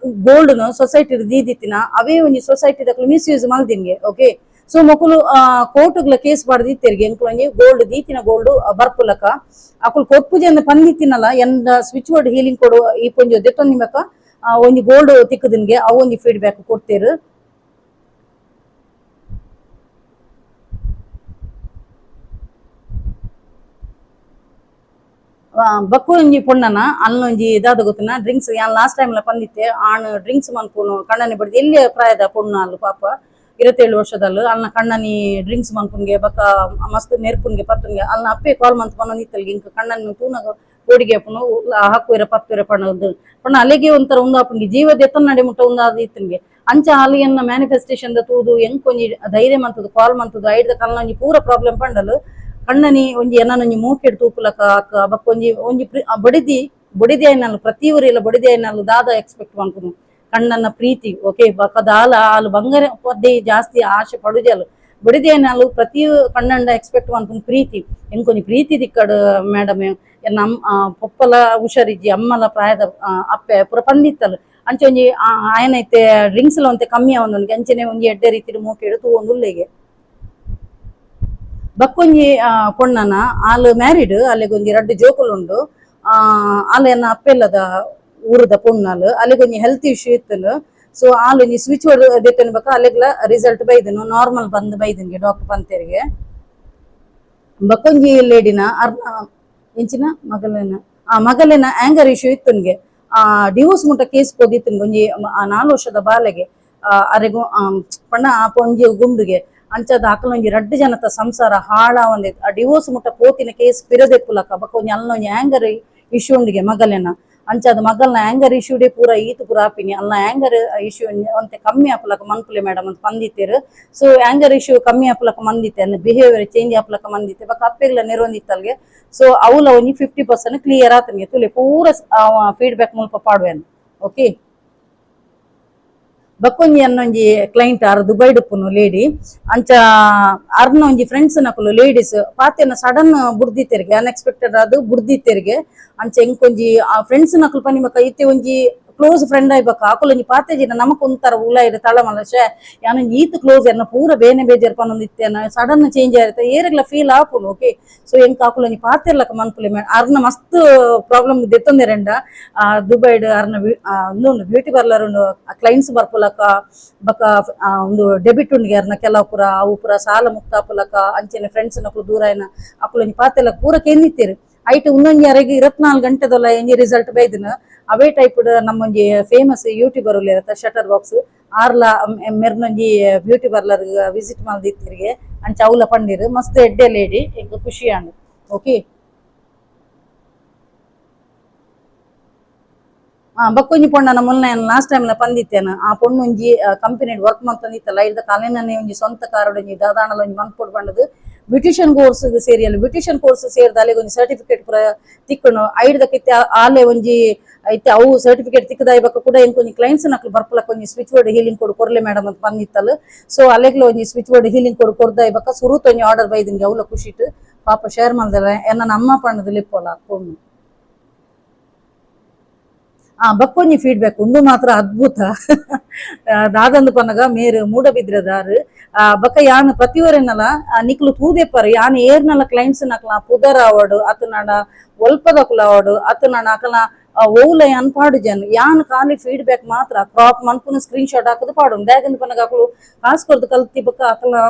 ಗೋಲ್ಡ್ನು ಸೊಸೈಟಿ ದೀದಿತ್ತಿನ ಅವೇ ಒಂಜಿ ಸೊಸೈಟಿ ದಕ್ಲು ಮಿಸ್ಯೂಸ್ ಮಲ್ದಿನ್ಗೆ ಓಕೆ ಸೊ ಮೊಕುಲು ಕೋರ್ಟ್ಗ್ಲ ಕೇಸ್ ಪಾಡ್ದಿತ್ತೆರ್ಗೆ ಎಂಕ್ಲೊಂಜಿ ಗೋಲ್ಡ್ ದೀತಿನ ಗೋಲ್ಡ್ ಬರ್ಪುಲಕ ಅಕುಲು ಕೊರ್ಪುಜಿ ಅಂದ ಪಂದಿತ್ತಿನಲ್ಲ ಎಂದ ಸ್ವಿಚ್ ಬೋರ್ಡ್ ಹೀಲಿಂಗ್ ಕೊಡು ಈ ಪೊಂಜಿ ದೆತ್ತೊಂದು ನಿಮಕ ಒಂಜಿ ಗೋಲ್ಡ್ ತಿಕ್ಕದಿನ್ಗೆ ಅವು ಒಂಜಿ ಫೀಡ್ಬ್ಯಾಕ್ ಕೊಡ್ತೇರು ಬಕ್ಕು ಒಂಜಿ ಪೊಣ್ಣನ ಅಲ್ಲೊಂಜಿ ಇದಾದ ಗೊತ್ತಿನ ಡ್ರಿಂಕ್ಸ್ ಯಾನ್ ಲಾಸ್ಟ್ ಟೈಮ್ ಪಂದಿತ್ತೆ ಆಣ್ ಡ್ರಿಂಕ್ಸ್ ಮನ್ಪುನು ಕಣ್ಣನಿ ಬಡ್ದು ಎಲ್ಲಿ ಪ್ರಾಯದ ಪೊಣ್ಣು ಅಲ್ಲು ಪಾಪ 27 ವರ್ಷದಲ್ಲು ಅಲ್ನ ಕಣ್ಣನಿ ಡ್ರಿಂಕ್ಸ್ ಮನ್ಪುನ್ಗೆ ಬಕ್ಕ ಮಸ್ತ್ ನೆರ್ಪುನ್ಗೆ ಪತ್ತುನ್ಗೆ ಅಲ್ನ ಅಪ್ಪೆ ಕಾಲ್ ಮಂತ್ ಪನ್ನೊಂದಿತ್ತಲ್ಗೆ ಇಂಕ ಕಣ್ಣನಿ ತೂನಗ ಓಡಿಗೆ ಅಪ್ಪನು ಹಾಕುವೆರ ಪತ್ತುವೆರ ಪಣ್ಣದು ಪಣ್ಣ ಅಲ್ಲಿಗೆ ಒಂಥರ ಒಂದು ಅಪ್ಪನಿಗೆ ಜೀವ ದೆತ್ತನ ನಡೆ ಮುಟ್ಟ ಒಂದು ಇತ್ತನ್ಗೆ ಅಂಚ ಅಲ್ಲಿಯನ್ನ ಮ್ಯಾನಿಫೆಸ್ಟೇಷನ್ ದ ತೂದು ಎಂಕೊಂಜಿ ಧೈರ್ಯ ಮಂತದು ಕಾಲ್ ಮಂತದು ಐಡ್ದ ಕಲ್ಲೊಂಜಿ ಪೂರ ಪ್ರಾಬ್ಲಮ್ ಪಂಡಲು ಕಣ್ಣನಿ ಒಂಜಿ ಎನ್ನೊಂಜಿ ಮೂಕೆಡ್ ತೂಪುಲಕ ಬಕ್ಕೊಂಜಿ ಒಂಜಿ ಬಡಿದಿ ಬೊಡಿದೇನಲ್ಲ ಪ್ರತಿ ಊರಿಲ್ಲ ಬೊಡಿದೇನಲ್ಲ ದಾದ ಎಕ್ಸ್ಪೆಕ್ಟ್ ಮಾಡ್ಕೊಂಡು ಕಣ್ಣನ್ನ ಪ್ರೀತಿ ಓಕೆ ಬಕದಾಲ ಆಲು ಬಂಗಾರ ಪೊದ್ದೆ ಜಾಸ್ತಿ ಆಶೆ ಪಡುದಲ್ಲ ಬೊಡಿದೇನಲ್ಲ ಪ್ರತಿ ಕಣ್ಣಂಡ ಎಕ್ಸ್ಪೆಕ್ಟ್ ಮಾಡ್ಕೊಂಡು ಪ್ರೀತಿ ಎಂಕೊಂಜಿ ಪ್ರೀತಿ ದಿಕ್ಕಡು ಮೇಡಮ್ ನಮ್ಮ ಪೊಪ್ಪಲ ಹುಷಾರಿಜ್ಜಿ ಅಮ್ಮಲ ಪ್ರಾಯದ ಅಪ್ಪೆ ಪೂರ ಪಂದಿತ್ತಲ್ಲ ಅಂಚೆ ಒಂಜಿ ಆಯನೈತೆ ಡ್ರಿಂಕ್ಸ್ ಎಲ್ಲ ಒಂತೆ ಕಮ್ಮಿ ಅವನಿಗೆ ಅಂಚನೆ ಒಂಜಿ ಎಡ್ಡೆ ರೀತಿ ಮೂಕೆಡು ತೂವೊಂದು ಉಲ್ಲೆಗೆ ಬಕ್ಕೊಂಜಿ ಪೊಣ್ಣನ ಆಲು ಮ್ಯಾರಿಡ್ ಅಲ್ಲಿಗೊಂಜಿ ರಡ್ಡು ಜೋಕುಲುಂಡು ಆಲೆನ್ನ ಅಪ್ಪೆಲ್ಲದ ಊರದ ಪೊಣ್ಣಾಲು ಅಲ್ಲಿಗೊಂಜಿ ಹೆಲ್ತ್ ಇಶ್ಯೂ ಇತ್ತನು ಸೊ ಆಲೊಂಜಿ ಸ್ವಿಚ್ ಬೋರ್ಡ್ ದೆತ್ತನ ಬಕ್ಕ ಅಲ್ಲಿಗ್ಲ ರಿಸಲ್ಟ್ ಬೈದನು ನಾರ್ಮಲ್ ಬಂದು ಬೈದನ್ಗೆ ಡಾಕ್ಟರ್ ಪಂತೇರಿಗೆ ಬಕ್ಕೊಂಜಿ ಲೇಡಿನ ಎಂಚಿನ ಮಗಲಿನ ಆಂಗರ್ ಇಶ್ಯೂ ಇತ್ತನ್ಗೆ ಡಿವೋರ್ಸ್ ಮುಟ್ಟ ಕೇಸ್ ಕೊದಿತ್ತು ಒಂಜಿ 4 ವರ್ಷದ ಬಾಲೆಗೆ ಅರೆಗು ಪಂಡ ಆ ಪೊಂಜಿ ಗುಂಡುಗೆ ಅಂಚದ ಅಕಲೊಂಜಿ ರಡ್ಡು ಜನತ ಸಂಸಾರ ಹಾಳ ಒಂದೇ ಆ ಡಿವೋರ್ಸ್ ಮುಟ್ಟ ಪೋತಿನ ಕೇಸ್ ಪಿರದೆಪ್ಪುಲಕ ಬಕ್ಕ ಒಂಜಿ ಅಲ್ಲೊಂಜಿ ಆಂಗರ್ ಇಶ್ಯೂ ಉಂಡಿಗೆ ಮಗಲೆನ ಅಂಚದ ಮಗಲ್ನ ಆಂಗರ್ ಇಶ್ಯೂಡೆ ಪೂರ ಈತು ಪೂರ ಆಪಿನಿ ಅಲ್ಲ ಆಂಗರ್ ಇಶ್ಯೂ ಒಂತೆ ಕಮ್ಮಿ ಆಪಲಕ ಮನ್ಪುಲೆ ಮೇಡಮ್ ಅಂತ ಪಂದಿತ್ತೇರು ಸೊ ಆಂಗರ್ ಇಶ್ಯೂ ಕಮ್ಮಿ ಆಪಲಕ ಮಂದಿತ್ತೆ ಅಂದ್ರೆ ಬಿಹೇವಿಯರ್ ಚೇಂಜ್ ಆಪಲಕ ಮಂದಿತ್ತೆ ಬಕ್ಕ ಅಪ್ಪೆಗ್ಲ ನೆರವೊಂದಿತ್ತಲ್ಗೆ ಸೊ ಅವಲ ಒಂಜಿ 50% ಕ್ಲಿಯರ್ ಆತನಿಗೆ ತುಲೆ ಪೂರ ಫೀಡ್ಬ್ಯಾಕ್ ಮುಲ್ಪ ಪಾಡುವೆನು ಓಕೆ ಬಕ್ಕೊಂಜಿ ಅನ್ನೊಂಜಿ ಕ್ಲೈಂಟ್ ಆರ್ ದುಬೈ ಡುಪ್ಪುನು ಲೇಡಿ ಅಂಚ ಅರ್ನ ಒಂಜಿ ಫ್ರೆಂಡ್ಸ್ ನಕುಲು ಲೇಡೀಸ್ ಪಾತೆನ ಸಡನ್ ಬುಡ್ದಿತ್ತೆರ್ಗೆ ಅನ್ಎಕ್ಸ್ಪೆಕ್ಟೆಡ್ ಅದು ಬುಡ್ದಿತ್ತೆರ್ಗೆ ಅಂಚ ಎಂಕೊಂಜಿ ಆ ಫ್ರೆಂಡ್ಸ್ ನಕುಲು ಪನಿ ಬಕ್ಕ ಇತ್ತೆ ಒಂಜಿ ಕ್ಲೋಸ್ ಫ್ರೆಂಡ್ ಆಯ್ಬಕ್ಕ ಆಕುಲೊಂಜಿ ಪಾತೆಜಿನ ನಮಕ್ ಒಂಥರ ಉಲಾಯಿಡ್ ತಳಮಲ ಶೇ ಯಾನೊಂಜಿ ಈತ್ ಕ್ಲೋಸ್ ಎರ್ನ ಪೂರ ಬೇನೆ ಬೇಜಾರ್ ಪನ್ನೊಂದಿತ್ತೇನ ಸಡನ್ ಚೇಂಜ್ ಆಯ್ತು ಏರೆಗ್ಲ ಫೀಲ್ ಆಪುನು ಓಕೆ ಸೊ ಎಂಕ್ ಆಕುಲೊಂಜಿ ಪಾತೆರ್ಲಕ ಮನ್ಪುಲೆ ಅರ್ನ ಮಸ್ತ್ ಪ್ರಾಬ್ಲಮ್ ದೆತ್ತೊಂದೆರೆಂಡ ದುಬೈಡ್ ಅರ್ನ ಉಂದು ಬ್ಯೂಟಿ ಪಾರ್ಲರ್ ಉಂಡು ಕ್ಲೈಂಟ್ಸ್ ಬರ್ಪುಲಕ ಬಕ ಒಂದು ಡೆಬಿಟ್ ಉಂಡಿಗೆ ಅರ್ನ ಕೆಲವು ಪೂರ ಅವು ಪೂರ ಸಾಲ ಮುಕ್ತ ಆಪುಲಕ ಅಂಚೆನೆ ಫ್ರೆಂಡ್ಸ್ ನಕುಲು ದೂರ ಏನ ಆಕುಲೊಂಜಿ ಪಾತೆರ್ಲಕ ಪೂರ ಕೆಂದಿತ್ತೇರು ಐಟ್ ಉನ್ನೊಂಜಿ ಅರೆಗೆ 24 ಗಂಟೆದೊಲ ಎಂಜಿ ರಿಸಲ್ಟ್ ಬೈದಿನ ಅವೇ ಟೈಪ್ ನಮ್ಮೊಂಜಿ ಫೇಮಸ್ ಯೂಟ್ಯೂಬರ್ ಉಲ್ಲೇರತ್ತ ಶಟರ್ ಬಾಕ್ಸ್ ಆರ್ಲ ಮೆರ್ನೊಂಜಿ ಬ್ಯೂಟಿ ಪಾರ್ಲರ್ ವಿಸಿಟ್ ಮಲ್ದಿತ್ತಿರಿಗೆ ಅಂಚ ಅವಲ ಪಂಡಿರು ಮಸ್ತ್ ಎಡ್ಡೆ ಲೇಡಿ ಎಂಕ್ ಖುಷಿ ಆಂಡ್ ಓಕೆ ಬಕ್ಕೊಂಜಿ ಪೊಣ್ಣನ ಮುನ್ನ ಲಾಸ್ಟ್ ಟೈಮ್ ಪಂದಿತ್ತೇನ ಆ ಪೊಣ್ಣು ಒಂಜಿ ಕಂಪನಿ ವರ್ಕ್ ಮಂತಂದಿತ್ತಲ್ಲ ಇದ ಕಾಲೇನೇ ಒಂಜಿ ಸ್ವಂತ ಕಾರೊಂಜಿ ದಾದಾಣಲ ಒಂಜಿ ಮನ್ಪೊಡು ಪಂಡದು ಬ್ಯೂಟಿಷಿಯನ್ ಕೋರ್ಸ್ ಸೇರಿಯಲ್ಲ ಬ್ಯೂಟಿಷಿಯನ್ ಕೋರ್ಸ್ ಸೇರಿದ ಅಲ್ಲಿಗೆ ಒಂಜಿ ಸರ್ಟಿಫಿಕೇಟ್ ಪೂರ ತಿಕ್ಕುನು ಐಡ್ದಕ್ಕಿತ್ತೆ ಆಲೆ ಒಂಜಿ ಐತೆ ಅವು ಸರ್ಟಿಫಿಕೇಟ್ ತಿಕ್ಕದಾಯಿ ಬಕ್ಕ ಕೂಡ ಎಂಕೊಂಜಿ ಕ್ಲೈಂಟ್ಸ್ ನಕ್ಲು ಬರ್ಪಲಕ ಒಂಜಿ ಸ್ವಿಚ್ ಬೋರ್ಡ್ ಹೀಲಿಂಗ್ ಕೊಡು ಕೊರ್ಲೆ ಮೇಡಮ್ ಅಂತ ಪಂದಿತ್ತಲ್ಲ ಸೊ ಅಲ್ಲಿಗ್ಲ ಒಂಜಿ ಸ್ವಿಚ್ ಬೋರ್ಡ್ ಹೀಲಿಂಗ್ ಕೊಡು ಕೊರ್ದಾಯಿ ಬಕ್ಕ ಸುರುತ್ ಒಂಜಿ ಆರ್ಡರ್ ಬೈದಿಂಗೆ ಅವಲ ಖುಷಿಟ್ ಪಾಪ ಶೇರ್ ಮಾಡ್ದಲ್ಲ ಎನ್ನ ಅಮ್ಮ ಪಣ್ಣದಲ್ಲಿ ಇಪ್ಪಲ್ಲ ಪೊಣ್ಣು ಬಕ್ಕೊಂಜಿ ಫೀಡ್ಬ್ಯಾಕ್ ಒಂದು ಮಾತ್ರ ಅದ್ಭುತ ದಾದಂದು ಪನ್ನಗ ಮೇರು ಮೂಡಬಿದ್ರದಾರು ಬಕ್ಕ ಯಾನ್ ಪ್ರತಿವರೆನಲ ನಿಕ್ಲು ತೂದೆಪ್ಪರ್ ಯಾನ್ ಏರ್ನಲ ಕ್ಲೈಂಟ್ಸ್ ನಕ್ಲ ಪುದರ್ ಆವಡು ಅತ್ ನಡ ಒಲ್ಪದ ಕುಲ ಆವಡು ಅತ್ ನಡ ಅಕಲ ಓವ್ಲ ಯಾನ್ ಪಾಡು ಜನ್ ಯಾನ್ ಖಾಲಿ ಫೀಡ್ಬ್ಯಾಕ್ ಮಾತ್ರ ಕ್ರಾಪ್ ಮನ್ಪುನ ಸ್ಕ್ರೀನ್ ಶಾಟ್ ಹಾಕದು ಪಾಡು ದಾದಂದು ಪನ್ನಗ ಅಕಲು ಕಾಸ್ ಕೊರ್ದು ಕಲ್ತಿ ಬಕ್ಕ ಅಕಲ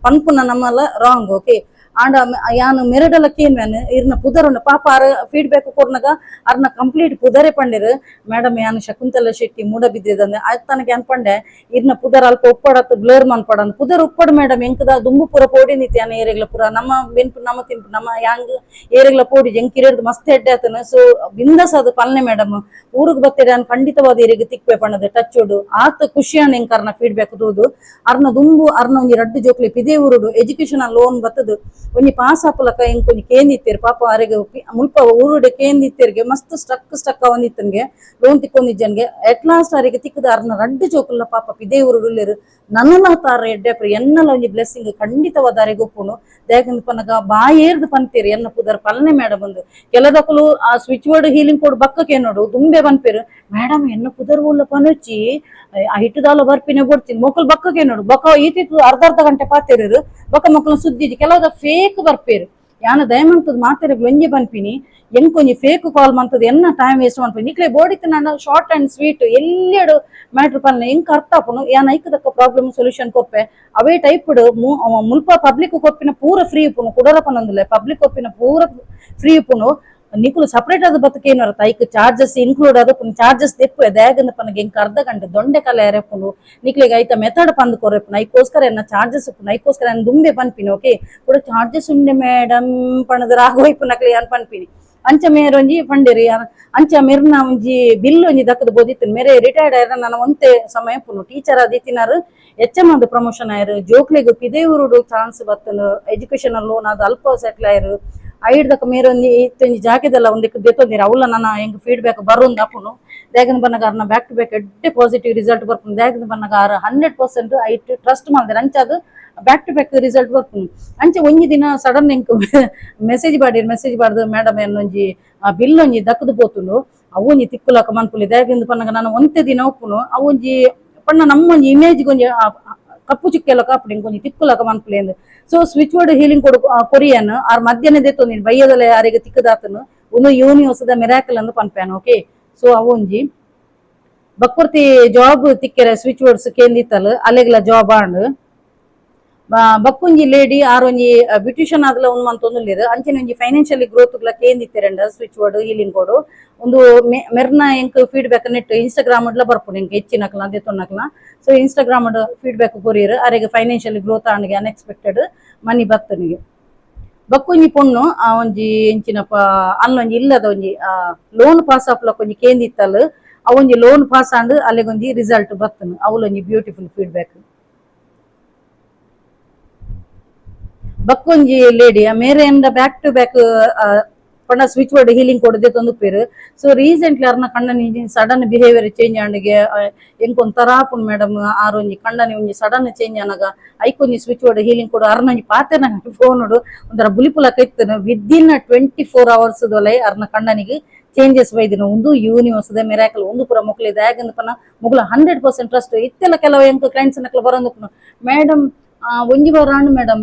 ಪನ್ಪುನ ನಮ್ಮಲ್ಲ ರಾಂಗ್ ಓಕೆ ಆಂಡ ಯಾನು ಮೆರಡಲ ಕೇನ್ವೆನ್ ಇರ್ನ ಪುದರುಂಡ ಪಾಪ ಅರ ಫೀಡ್ಬ್ಯಾಕ್ ಕೊರ್ನಗ ಅರ್ನ ಕಂಪ್ಲೀಟ್ ಪುದರೇ ಪಂಡಿರು ಮೇಡಮ್ ಯಾನು ಶಕುಂತಲ ಶೆಟ್ಟಿ ಮೂಡಬಿದ್ದಿದಂದೆ ಆಯ್ತು ತನಕ ಏನ್ ಪಂಡೆ ಇರ್ನ ಪುದರ್ ಅಲ್ಪ ಉಪ್ಪಡತ್ತು ಬ್ಲರ್ ಮನ್ಪಡನ್ ಪುದರ್ ಉಪ್ಪಡು ಮೇಡಮ್ ಎಂಕದ ದುಂಬು ಪೂರ ಪೋಡಿ ನಿತ್ಯ ಯಾನ ಏರೆಗ್ಲ ಪೂರ ನಮ್ಮ ಬೆನ್ಪು ನಮ್ಮ ತಿನ್ಪು ನಮ್ಮ ಯಾಂಗ್ ಏರೆಗ್ಲ ಪೋಡಿ ಎಂಕಿರೇರ್ದು ಮಸ್ತ್ ಹೆಡ್ಡೆ ಆತನ ಸೊ ಬಿಂದಸ್ ಅದು ಪಲ್ನೆ ಮೇಡಮ್ ಊರಿಗೆ ಬತ್ತೇನೆ ನಾನು ಖಂಡಿತವಾದ ಏರಿಗೆ ತಿಕ್ಪೆ ಪಣ್ಣದು ಟಚ್ ಉಡು ಆತ ಖುಷಿಯಾನ ಎಂಕರ್ನ ಫೀಡ್ಬ್ಯಾಕ್ ದೂದು ಅರ್ನ ದುಂಬು ಅರ್ನ ಒಂಜಿ ರಡ್ಡು ಜೋಕ್ಲಿ ಪಿದೇ ಊರುಡು ಎಜುಕೇಶನಲ್ ಲೋನ್ ಬತ್ತದು ಒಂಜಿ ಪಾಸ್ ಆಪುಲಕ ಎಂಕೊಂಜಿ ಕೇಂದಿತ್ತೇರು ಪಾಪ ಅರೆಗೆ ಮುಲ್ಪ ಊರುಡೆ ಕೇಂದಿತ್ತೇರ್ಗೆ ಮಸ್ತ್ ಸ್ಟಕ್ ಅವಂದಿತ್ತನ್ಗೆ ಲೋನ್ ತಿಕ್ಕೊಂದಿಜ್ಜನ್ಗೆ ಎಟ್ ಲಾಸ್ಟ್ ಅರೆಗೆ ತಿಕ್ಕದ ಅರ್ನ ರಡ್ಡು ಜೋಕುಲ್ಲ ಪಾಪ ಪಿದೇ ಊರುಡುಲ್ಲೇರು ನನ್ನ ತಾರ ಎಡ್ಡೆಪ್ರ ಎನ್ನಲ ಒಂಜಿ ಬ್ಲೆಸ್ಸಿಂಗ್ ಖಂಡಿತವಾದ ಅರೆಗೆ ಒಪ್ಪುನು ದೇಗಂದು ಪನ್ನಗ ಬಾಯೇರ್ದು ಪಂತೇರು ಎನ್ನ ಪುದರ್ ಪಲ್ನೆ ಮೇಡಮ್ ಒಂದು ಕೆಲದಕ್ಕಲು ಆ ಸ್ವಿಚ್ ಬೋರ್ಡ್ ಹೀಲಿಂಗ್ ಕೊಡು ಬಕ್ಕಕ್ಕೆ ನೋಡು ದುಂಬೆ ಬನ್ಪೇರು ಮೇಡಮ್ ಎನ್ನ ಪುದರ್ ಉಲ್ಲ ಪನೊಚ್ಚಿ ಹಿಟ್ಟದಾಲ ಬರ್ಪಿನ ಕೊಡ್ತೀನಿ ಮೊಕ್ಕಲು ಬಕ್ಕಕ್ಕೆ ನೋಡು ಬಕ್ಕ ಈತಿತ್ತು ಅರ್ಧ ಗಂಟೆ ಪಾತೇರು ಬಕ್ಕ ಮಕ್ಕಳು ಸುದ್ದಿಜಿ ಕೆಲವದ ಫೇಕ್ ಬರ್ಪೇರು ಯಾನ ದಯಮಂತದ ಮಾತೆರೆಗ್ಲು ಒಂಜಿ ಬನ್ಪಿನಿ ಎಂಕೊಂಜಿ ಫೇಕ್ ಕಾಲ್ ಮಂತದ ಎನ್ನ ಟೈಮ್ ವೇಸ್ಟ್ ಮನ್ಪಿನಿ ನಿಕ್ಲೆ ಬೋಡಿತ್ತು ನಾನು ಶಾರ್ಟ್ ಅಂಡ್ ಸ್ವೀಟ್ ಎಲ್ಲೆಡು ಮ್ಯಾಟ್ರ್ ಪಲ್ನ ಎಂಕ್ ಅರ್ಥ ಆಪುನು ಯಾನ ಐಕದಕ್ಕ ಪ್ರಾಬ್ಲಮ್ ಸೊಲ್ಯೂಷನ್ ಕೊಪ್ಪೆ ಅವೇ ಟೈಪ್ ಮುಲ್ಪ ಪಬ್ಲಿಕ್ ಕೊಪ್ಪಿನ ಪೂರ ಫ್ರೀ ಉಪ್ಪುನು ಕುಡರ ಪನ್ನೊಂದುಲೆ ಪಬ್ಲಿಕ್ ಕೊಪ್ಪಿನ ಪೂರ ಫ್ರೀ ಉಪ್ಪುನು ನಿಕುಲು ಸಪರೇಟ್ ಆದ ಬತ್ತಕ್ಕೆ ಏನು ಅರ್ಥ ಐಕ್ ಚಾರ್ಜಸ್ ಇನ್ಕ್ಲೂಡ್ ಆದ ಚಾರ್ಜಸ್ ತೆಪ್ಪು ದ್ಯಾಗಂದ ಪನಗೆ ಎಂಕ್ ಅರ್ಧ ಗಂಟೆ ದೊಂಡೆ ಕಲೆ ಎರೆಪ್ಪುನು ನಿಕ್ಲಿಗೆ ಐತ ಮೆಥಡ್ ಪಂದ್ ಕೊರೆಪ್ಪುನ ಐಕೋಸ್ಕರ ಎನ್ನ ಚಾರ್ಜಸ್ ಉಪ್ಪುನ ಐಕೋಸ್ಕರ ಎನ್ನ ದುಂಬೆ ಪನ್ಪಿನಿ ಓಕೆ ಕೂಡ ಚಾರ್ಜಸ್ ಉಂಡೆ ಮೇಡಮ್ ಪಣದ ರಾಗೋಯ್ಪು ನಕ್ಲಿ ಯಾನ್ ಪನ್ಪಿನಿ ಅಂಚ ಮೇರೊಂಜಿ ಪಂಡೇರಿ ಅಂಚ ಮೆರ್ನ ಒಂಜಿ ಬಿಲ್ ಒಂಜಿ ದಕ್ಕದ ಬೋದಿತ್ತು ಮೇರೆ ರಿಟೈರ್ಡ್ ಆಯ್ರ ನನ್ನ ಒಂತೆ ಸಮಯ ಪುನು ಟೀಚರ್ ಆದಿತ್ತಿನಾರು ಎಚ್ಎಂ ಅದು ಪ್ರಮೋಷನ್ ಆಯ್ರು ಜೋಕ್ಲೆಗ್ ಪಿದೇ ಊರುಡು ಚಾನ್ಸ್ ಬತ್ತನು ಎಜುಕೇಶನಲ್ ಲೋನ್ ಅದು ಅಲ್ಪ ಸೆಟ್ಲ್ ಆಯ್ರು ಐಡ್ದಕ್ಕ ಮೇರೊಂದು ಇತ್ತೊಂಜಿ ಜಾಕೆದೆಲ್ಲ ಒಂದಕ್ಕೆ ದೆತ್ತೊಂದಿರ ಅವಳ ನನ್ನ ಹೆಂಗ್ ಫೀಡ್ಬ್ಯಾಕ್ ಬರೋಂದು ಅಪ್ಪನು ದಾಗನ ಬನ್ನಗಾರನ ಬ್ಯಾಕ್ ಟು ಬ್ಯಾಕ್ ಎಡ್ಡೆ ಪಾಸಿಟಿವ್ ರಿಸಲ್ಟ್ ಬರ್ಕೊಂಡು ದಾಗನ ಬನ್ನಗಾರ 100% ಐಟ್ ಟ್ರಸ್ಟ್ ಮಾಡಿದ್ರೆ ಅಂಚದು ಬ್ಯಾಕ್ ಟು ಬ್ಯಾಕ್ ರಿಸಲ್ಟ್ ಬರ್ಕೊಂಡು ಅಂಚೆ ಒಂಜಿ ದಿನ ಸಡನ್ ಎಂಕ್ ಮೆಸೇಜ್ ಬಾರ್ದು ಮೇಡಮ್ ಏನೊಂಜಿ ಬಿಲ್ ಒಂಜಿ ದಕ್ಕದು ಪೋತುಂಡು ಅವೊಂಜಿ ತಿಕ್ಕುಲಕ ಮನ್ಪುಲಿ ದಾಗಿಂದು ಪನ್ನಗ ನಾನು ಒಂತೆ ದಿನ ಒಪ್ಪುನು ಅವೊಂಜಿ ಪಣ್ಣ ನಮ್ಮೊಂಜಿ ಇಮೇಜ್ ಒಂಜಿ ಕಪ್ಪು ಚಿಕ್ಕೆಲಕ ಅಪ್ಪಡಿ ಕೊಂಚ ತಿಕ್ಕುಲಕ ಮನ್ಪುಲೇಂದು ಸೊ ಸ್ವಿಚ್ ವರ್ಡ್ ಹೀಲಿಂಗ್ ಕೊರಿಯನ್ ಆರ್ ಮಧ್ಯಾಹ್ನದೇ ತೊಂದಿನಿ ಬೈಯದಲ್ಲ ಯಾರಿಗೆ ತಿಕ್ಕದಾತನು ಒಂದು ಯೂನಿವರ್ಸದ ಮಿರಾಕಲ್ ಅಂದು ಪನ್ಪ್ಯಾನ ಓಕೆ ಸೊ ಅವೊಂಜಿ ಬಕ್ಕುರ್ತಿ ಜಾಬ್ ತಿಕ್ಕೆರೆ ಸ್ವಿಚ್ ವರ್ಡ್ಸ್ ಕೇಂದಿತ್ತಲ್ ಅಲೆಗ್ಲ ಜಾಬ್ ಆಂಡ್ ಬಕ್ಕೊಂಜಿ ಲೇಡಿ ಆರೊಂಜಿ ಬ್ಯೂಟಿಷಿಯನ್ ಆದ್ಲ ಒಂದು ಮಂತೊಂದುಲ್ಲೇರು ಅಂಚನೆ ಒಂಜಿ ಫೈನಾನ್ಷಿಯಲಿ ಗ್ರೋತ್ ಗ್ಲ ಕೇಂದಿತ್ತೆರಂಡ ಸ್ವಿಚ್ ವರ್ಡ್ ಹೀಲಿಂಗ್ ಕೋಡು ಒಂದು ಮೆರ್ನ ಎಂಕ್ ಫೀಡ್ಬ್ಯಾಕ್ ನೆಟ್ ಇನ್ಸ್ಟಾಗ್ರಾಮ್ ಬರ್ಪುಡು ಎಂಕ್ ಹೆಚ್ಚಿನಕ್ಲ ಅದೇ ತೊನ್ನಕ್ಲ ಸೊ ಇನ್ಸ್ಟಾಗ್ರಾಮ್ ಫೀಡ್ಬ್ಯಾಕ್ ಕೊರಿಯರ್ ಅರೆಗೆ ಫೈನಾನ್ಷಿಯಲಿ ಗ್ರೋತ್ ಆಂಡ್ಗೆ ಅನ್ಎಕ್ಸ್ಪೆಕ್ಟೆಡ್ ಮನಿ ಬತ್ತನಿಗೆ ಬಕ್ಕೊಂಜಿ ಪೊಣ್ಣು ಒಂಜಿ ಎಂಚಿನಪ್ಪ ಅಲ್ಲೊಂಜಿ ಇಲ್ಲದ ಒಂಜಿ ಲೋನ್ ಪಾಸ್ ಆಪ್ಲಕ್ ಒಂಜಿ ಕೇಂದಿತ್ತಲ್ ಅವೊಂಜಿ ಲೋನ್ ಪಾಸ್ ಆಂಡ್ ಅಲ್ಲಿಗೊಂಜಿ ರಿಸಲ್ಟ್ ಬತ್ತನು ಅವಳೊಂಜಿ ಬ್ಯೂಟಿಫುಲ್ ಫೀಡ್ಬ್ಯಾಕ್ ಬಕ್ಕೊಂಜಿ ಲೇಡಿ ಮೇರೆ ಬ್ಯಾಕ್ ಟು ಬ್ಯಾಕ್ ಪಂಡ ಸ್ವಿಚ್ ವರ್ಡ್ ಹೀಲಿಂಗ್ ಕೊಡದೆ ತಂದು ಪೇರು ಸೊ ರೀಸೆಂಟ್ಲಿ ಅರ್ನ ಕಣ್ಣನಿ ಸಡನ್ ಬಿಹೇವಿಯರ್ ಚೇಂಜ್ ಆಂಡಿಗೆ ಎಂಕೊಂದು ತರಾಪುನ್ ಮೇಡಮ್ ಆರೊಂಜಿ ಕಣ್ಣನಿ ಒಂಜಿ ಸಡನ್ ಚೇಂಜ್ ಆನಾಗ ಐಕೊಂಜಿ ಸ್ವಿಚ್ ವರ್ಡ್ ಹೀಲಿಂಗ್ ಕೊಡು ಅರ್ನೊಂಜಿ ಪಾತೆನ ಫೋನ್ ಒಂಥರ ಬುಲಿಪುಲಕ ಇತ್ತನು ವಿದಿನ್ 24 hours ದೊಲೆ ಅರ್ನ ಕಣ್ಣನಿಗೆ ಚೇಂಜಸ್ ಬೈದಿನ ಒಂದು ಯೂನಿವರ್ಸ್ ಮಿರಾಕಲ್ ಒಂದು ಪೂರ ಮೊಕ್ಲೆ ದಾಗಂದು ಪನ ಮೊಗ್ಲ 100% ಟ್ರಸ್ಟ್ ಇತ್ತೆಲ್ಲ ಕೆಲವು ಎಂಕ್ ಕ್ಲೈಂಟ್ಸ್ ನಕ್ಲ ಬರೋದು ಮೇಡಮ್ ಒಂಜಿ ವಾರ ಆಂಡ್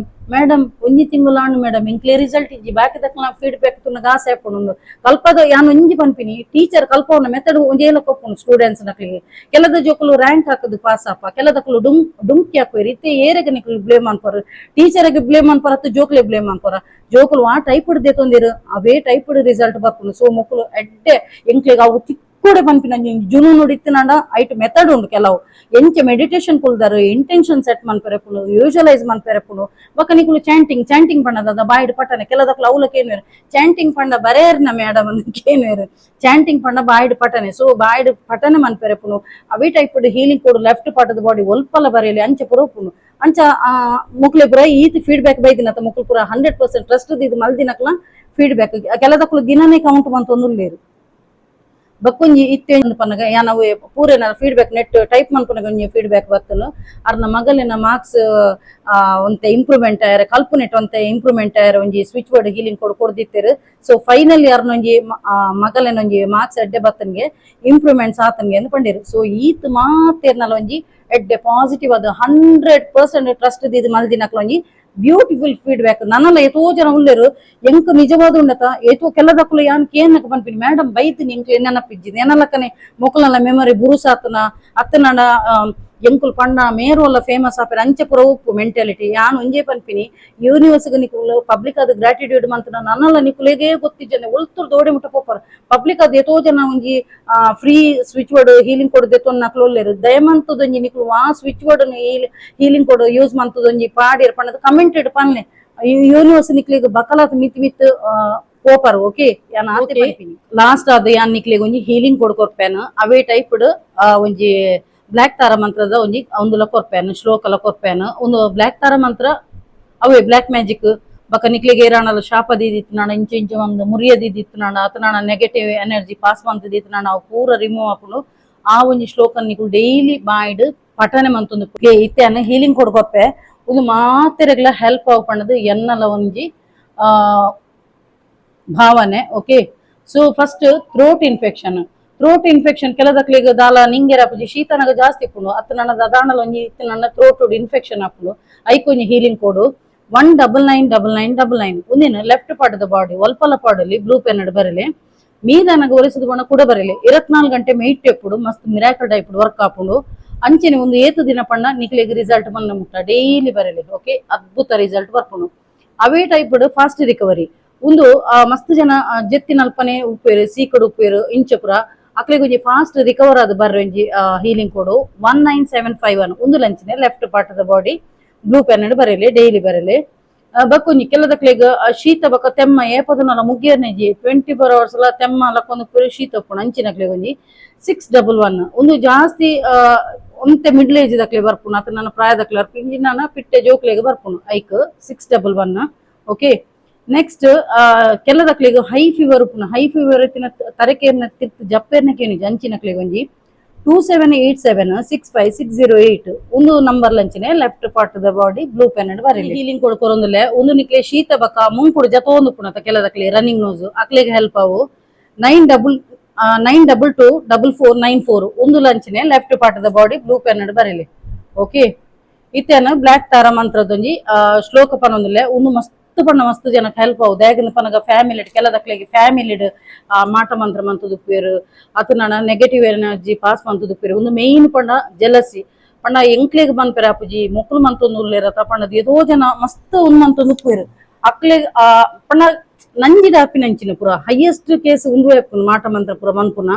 ಮೇಡಮ್ ಒಂಜಿ ತಿಂಗಳು ಆಂಡ್ ಮೇಡಮ್ ಇಂಕ್ಲೆ ರಿಸಲ್ಟ್ ಇಜ್ಜಿ ಬಾಕಿ ದಕ್ಲ ಫೀಡ್ಬ್ಯಾಕ್ ತುನ್ನ ಗಾಸೆ ಹಾಕೊಂಡು ಕಲ್ಪದ ಯಾನ್ ಒಂಜಿ ಪನ್ಪಿನಿ ಟೀಚರ್ ಕಲ್ಪವನ್ನ ಮೆಥಡ್ ಒಂಜೇಲ ಕೊಪ್ಪುನು ಸ್ಟೂಡೆಂಟ್ಸ್ ನಕ್ಲಿಗೆ ಕೆಲದ ಜೋಕುಲು ರ್ಯಾಂಕ್ ಹಾಕದು ಪಾಸ್ ಆಪ ಕೆಲದಕ್ಕಲು ಡುಂಕಿ ಹಾಕೋರಿ ಇತ್ತೆ ಏರೆಗೆ ನಿಕ್ಲು ಬ್ಲೇಮ್ ಅನ್ಕೋರು ಟೀಚರ್ಗೆ ಬ್ಲೇಮ್ ಅನ್ಪರತ್ತು ಜೋಕ್ಲೆ ಬ್ಲೇಮ್ ಅನ್ಕೋರ ಜೋಕುಲು ಆ ಟೈಪ್ ಹಿಡ್ದೆ ತೊಂದಿರು ಅವೇ ಟೈಪ್ ರಿಸಲ್ಟ್ ಬರ್ಪುನು ಸೊ ಮೊಕ್ಕಲು ಎಡ್ಡೆ ಎಂಕ್ಲೆಗೆ ಅವು ಕೂಡ ಪನ್ಪಿನ ಜುನು ನುಡಿತ್ತಿನಾಂಡ ಐಟ್ ಮೆಥಡ್ ಉಂಡು ಕೆಲವು ಎಂಚೆ ಮೆಡಿಟೇಷನ್ ಕುಲ್ದಾರು ಇಂಟೆನ್ಷನ್ ಸೆಟ್ ಮನ್ಪೆರೆಪುನು ಯೂಶಲೈಸ್ ಮನ್ಪೆರೆಪುನು ಬೊಕ ನಿಕುಲು ಚಾಂಟಿಂಗ್ ಪಂಡದ ಬಾಯಿಡ್ ಪಟ್ಟನೆ ಕೆಲದಕ್ಲು ಅವಲಕ್ಕೆ ಏನುವೇರು ಚಾಂಟಿಂಗ್ ಪಂಡ ಬರೇರ್ನ ಮೇಡಮ್ ಅಂತ ಏನುವೇರು ಚಾಂಟಿಂಗ್ ಪಂಡ ಬಾಯಿಡ್ ಪಟ್ಟನೆ ಸೊ ಬಾಯಿಡ್ ಪಟ್ಟನೆ ಮನ್ಪೆರೆಪುನು ಅವೇ ಟೈಪ್ ಹೀಲಿಂಗ್ ಕೊಡು ಲೆಫ್ಟ್ ಪಾರ್ಟ್ ಬಾಡಿ ಒಲ್ಪಲ ಬರೆಯಲಿ ಅಂಚೆ ಪುರೋಪುನು ಅಂಚ ಮುಕ್ಲೆ ಪುರ ಈತ್ ಫೀಡ್ಬ್ಯಾಕ್ ಬೈದಿನತ ಮುಕ್ಲು ಪುರ 100% ಟ್ರಸ್ಟ್ ಇದು ಮಲ್ದಿನಕ್ಲ ಫೀಡ್ಬ್ಯಾಕ್ ಕೆಲದಕ್ಲು ದಿನನೇ ಕೌಂಟ್ ಮಂತೊಂದುಲ್ಲೇರು ಬಕ್ಕೊಂಜಿ ಇತ್ತೆ ಪನ್ನಗ ನಾವು ಪೂರೆನ ಫೀಡ್ಬ್ಯಾಕ್ ನೆಟ್ ಟೈಪ್ ಮನ್ಪುನಗ ಒಂಜಿ ಫೀಡ್ಬ್ಯಾಕ್ ಬರ್ತನು ಅರ್ನ ಮಗಲಿನ ಮಾರ್ಕ್ಸ್ ಒಂತೆ ಇಂಪ್ರೂವ್ಮೆಂಟ್ ಆಯರೆ ಕಲ್ಪನೆಟ್ ಒಂತೆ ಇಂಪ್ರೂವ್ಮೆಂಟ್ ಆಯರೆ ಒಂಜಿ ಸ್ವಿಚ್ ವರ್ಡ್ ಹೀಲಿಂಗ್ ಕೊಡ್ದಿತ್ತೇರು ಸೊ ಫೈನಲಿ ಅರ್ನೊಂಜಿ ಮಗಲಿನ ಒಂಜಿ ಮಾರ್ಕ್ಸ್ ಎಡ್ಡೆ ಬತ್ತನ್ಗೆ ಇಂಪ್ರೂವ್ಮೆಂಟ್ಸ್ ಆತನ್ಗೆ ಅಂತ ಪಂಡಿರು ಸೊ ಈತ್ ಮಾತೇರ್ನಲ ಒಂಜಿ ಎಡ್ಡೆ ಪಾಸಿಟಿವ್ ಅದು 100% ಟ್ರಸ್ಟ್ ಇದು ಮಲ್ದಿನಕ್ಲ ಒಂಜಿ ಬ್ಯೂಟಿಫುಲ್ ಫೀಡ್ಬ್ಯಾಕ್ ನನ್ನಲ್ಲ ಎಷ್ಟೋ ಜನ ಉಳ್ಳೇರು ಎಂಕ್ ನಿಜವಾದ ಉಂಡತ ಏತೋ ಕೆಲದಕ್ಕಲು ಯಾನ್ ಕೇನಕ ಪನ್ಪಿನಿ ಮೇಡಮ್ ಬೈತೀನಿ ಎಂಕ್ ನೆನಪಿಜ್ಜಿದ್ ಏನಲ್ಲಕನೆ ಮೊಕಲನ ಮೆಮೊರಿ ಬುರುಸಾತನ ಅತ್ತನ ಎಂಕುಲ್ ಪಂಡ ಮೇರೋಲ್ಲ ಫೇಮಸ್ ಆಪೇರ ಅಂಚೆ ಪುರ ಉಪ್ಪು ಮೆಂಟಾಲಿಟಿ ಯಾನ್ ಒಂಜೇ ಪನ್ಪಿನಿ ಯೂನಿವರ್ಸ್ಗೆ ನಿಕುಲು ಪಬ್ಲಿಕ್ ಅದು ಗ್ರಾಟಿಟ್ಯೂಡ್ ಮಂತನ ನನ್ನಲ್ಲ ನಿಕುಲೆಗೇ ಗೊತ್ತಿಜ್ಜನೆ ಒಳ್ತುರ್ ದೋಡೆ ಮುಟ್ಟ ಪೋಪರ್ ಪಬ್ಲಿಕ್ ಅದು ಎಷ್ಟೋ ಜನ ಒಂಜಿ ಫ್ರೀ ಸ್ವಿಚ್ ವರ್ಡ್ ಹೀಲಿಂಗ್ ಕೊಡದೆ ತೊನ್ನಕ್ಲು ಒಲ್ಲೇರು ದಯಮಂತದೊಂಜಿ ನಿಕುಲು ಆ ಸ್ವಿಚ್ ವರ್ಡ್ ಹೀಲಿಂಗ್ ಕೊಡು ಯೂಸ್ ಮಂತದೊಂಜಿ ಪಾಡಿರ್ ಪಂಡದ ಕಮೆಂಟೆಡ್ ಪನ್ಲೆ ಯೂನಿವರ್ಸ್ ನಿಕ್ಲಿಗೆ ಬಕಲಾತ್ ಮಿತ್ ಪೋಪರ್ ಓಕೆ ಯಾನ್ ಆತೆ ಪನ್ಪಿನಿ ಲಾಸ್ಟ್ ಅದು ಯಾನ್ ನಿಕ್ಲಿಗೆ ಒಂಜಿ ಹೀಲಿಂಗ್ ಕೊಡ್ಕೊರ್ಪೇನು ಅವೇ ಟೈಪ್ಡ್ ಒಂಜಿ ಬ್ಲಾಕ್ ತಾರ ಮಂತ್ರದ ಒಂಜಿ ಒಂದುಲ ಕೊರ್ಪೇನು ಶ್ಲೋಕಲ ಕೊರ್ಪೇನು ಒಂದು ಬ್ಲಾಕ್ ತಾರ ಮಂತ್ರ ಅವೇ ಬ್ಲಾಕ್ ಮ್ಯಾಜಿಕ್ ಬಕ ನಿಕ್ಲಿಗೆ ಏರಾಣಲ ಶಾಪ ದೀದಿತ್ತು ನಾಣ ಇಂಚು ಒಂದು ಮುರಿಯದಿದ್ದಿತ್ತು ನಾಣ ಅತನಾಣ ನೆಗೆಟಿವ್ ಎನರ್ಜಿ ಪಾಸ್ ಮಂತದಿತ್ತು ನಾಣ ಅವು ಪೂರ ರಿಮೂವ್ ಆಪುಂಡು ಆ ಒಂಜಿ ಶ್ಲೋಕ ನಿಕುಲು ಡೈಲಿ ಬಾಯ್ಡ್ ಪಠನೆ ಮಂತೊಂದು ಇತ್ತೆಯನ್ನು ಹೀಲಿಂಗ್ ಕೊಡ್ಕೊಪ್ಪೆ ಒಂದು ಮಾತೆರೆಗ್ಲ ಹೆಲ್ಪ್ ಆಪಣ್ಣದು ಎನ್ನಲ ಒಂಜಿ ಭಾವನೆ okay so first throat infection ಕೆಲದಕ್ಲಿಗೆ ದಾಲ ನಿಂಗೆರ ಆಪುಜಿ ಶೀತನಗ ಜಾಸ್ತಿ ಇಪ್ಪುಂಡು ಅತ್ತ ನನ್ನ ದಾಣಲ ಒಂಜಿ ಇತ್ತು ನನ್ನ ಥ್ರೋಟ್ ಇನ್ಫೆಕ್ಷನ್ ಆಪುಂಡು ಐಕೊಂಜಿ ಹೀಲಿಂಗ್ ಕೋಡು 199999 ಒಂದಿನ ಲೆಫ್ಟ್ ಪಾರ್ಟ್ ದ ಬಾಡಿ ಒಲ್ಪಲ ಪಾಡಲ್ಲಿ ಬ್ಲೂ ಪೆನ್ ಬರಲಿ ಮೀದನಗ ಒರೆಸದು ಬಣ್ಣ ಕೂಡ ಬರಲಿ 24 ಗಂಟೆ ಮೈಟ್ ಎಪ್ಪುಡು ಮಸ್ತ್ ಮಿರಾಕಲ್ ಟೈಪ್ ವರ್ಕ್ ಆಪುಂಡು ಅಂಚೆನೆ ಒಂದು ಏತು ದಿನ ಪಂಡ ನಿಕ್ಲಿಗೆ ರಿಸಲ್ಟ್ ಬಂದ ಮುಟ್ಟ ಡೈಲಿ ಬರಲಿ ಓಕೆ ಅದ್ಭುತ ರಿಸಲ್ಟ್ ಬರ್ಪುಂಡು ಅವೇ ಟೈಪ್ ಫಾಸ್ಟ್ ರಿಕವರಿ ಒಂದು ಮಸ್ತ್ ಜನ ಜೆತ್ತಿನಲ್ಪನೆ ಉಪ್ಪೇರು ಸೀಕಡು ಉಪ್ಪೇರು ಇಂಚಪುರ ಅಕ್ಲಿಗೆ ಫಾಸ್ಟ್ ರಿಕವರ್ ಆದ ಬರ್ರಿ ಹೀಲಿಂಗ್ ಕೋಡು 19751 ಒಂದು ಲಂಚಿನ left part the body blue pen ಬರಲಿ ಡೈಲಿ ಬರಲಿ ಬಕ್ಕೊಂಜಿ ಕೆಲದಕ್ಲಿಗ ಶೀತ ಬಕ ತೆಮ್ಮ ಏಪದನಲ ಮುಗಿಯರ್ನೆಜಿ 24 hours ತೆಮ್ಮ ಲಕ್ಕೊಂದು ಶೀತ ಒಪ್ಪುಂಡು ಅಂಚಿನಕ್ಲೆ ಒಂಜಿ 611 ಒಂದು ಜಾಸ್ತಿ ಒಂತೆ ಮಿಡ್ಲ್ ಏಜ್ ದಕ್ಲೆ ಬರ್ಪುಂಡು ಅತ ನನ್ನ ಪ್ರಾಯದಕ್ಲೆ ಬರ್ಪು ಇಂಜಿ ನಾನು ಪಿಟ್ಟೆ ಜೋಕ್ಲೆಗೆ ಬರ್ಪುಂಡು ಐಕ್ 611 ಓಕೆ ನೆಕ್ಸ್ಟ್ ಕೆಲದಕ್ಲಿಗೆ ಹೈ ಫೀವರ್ ಉಪ್ಪುನ ಹೈ ಫೀವರ್ ಇತ್ತಿನ ತರಕೇರ್ನ ತಿರ್ತು ಜಪ್ಪೇರ್ನ ಕೇನಿ ಅಂಚಿನಕ್ಲಿಗೆ ಒಂಜಿ 27876560 ಒಂದು ನಂಬರ್ ಲಂಚಿನ left part the body blue pen ಬರೀಲಿ ಹೀಲಿಂಗ್ ಕೊಡ್ಕೊರೊಂದುಲ್ಲೆ ಒಂದು ನಿಕ್ಲೆ ಶೀತ ಬಕ ಮುಂಕುಡು ಜತೊಂದು ಪುಣತ ಕೆಲದಕ್ಲಿ ರನ್ನಿಂಗ್ ನೋಸ್ ಅಕ್ಲೆಗೆ ಹೆಲ್ಪ್ ಅವು 92249494 ಒಂದು ಲಂಚಿನ left part the body blue pen ಬರೀಲಿ ಓಕೆ ಇತ್ತೇನು ಬ್ಲಾಕ್ ತಾರ ಮಂತ್ರದೊಂಜಿ ಶ್ಲೋಕ ಪನೊಂದುಲ್ಲೆ ಒಂದು ಮಸ್ತ್ ಪಣ್ಣ ಮಸ್ತ್ ಜನಕ್ಕೆ ಹೆಲ್ಪ್ ಆವು ದಾಗಿನ ಪನಗ ಫ್ಯಾಮಿಲಿ ಕೆಲದಕ್ಲೆಗೆ ಫ್ಯಾಮಿಲಿ ಮಾಟ ಮಂತ್ರ ಮಂತುದುಪ್ಪೇರು ಅತನ ನೆಗೆಟಿವ್ ಎನರ್ಜಿ ಪಾಸ್ ಮಂತುದುಪ್ಪೇರು ಒಂದು ಮೇನ್ ಪಂಡ ಜಲಸಿ ಪಂಡ ಎಂಕ್ಲೆಗ್ ಮನ್ಪೆರ ಅಪ್ಪುಜಿ ಮೊಕ್ಕಲು ಮಂತೊಂದುಲ್ಲೇರತ ಪಂಡದ ಏದೋ ಜನ ಮಸ್ತ್ ಒಂದು ಮಂತೊಂದುಪ್ಪೇರು ಅಕ್ಲೆಗ್ ಪಂಡ ನಂಜಿದ ಅಪ್ಪಿನಂಚಿನ ಪುರ ಹೈಯೆಸ್ಟ್ ಕೇಸ್ ಉಂದು ಎಪ್ಪುನು ಮಾಟ ಮಂತ್ರ ಪುರ ಮನ್ಪುನ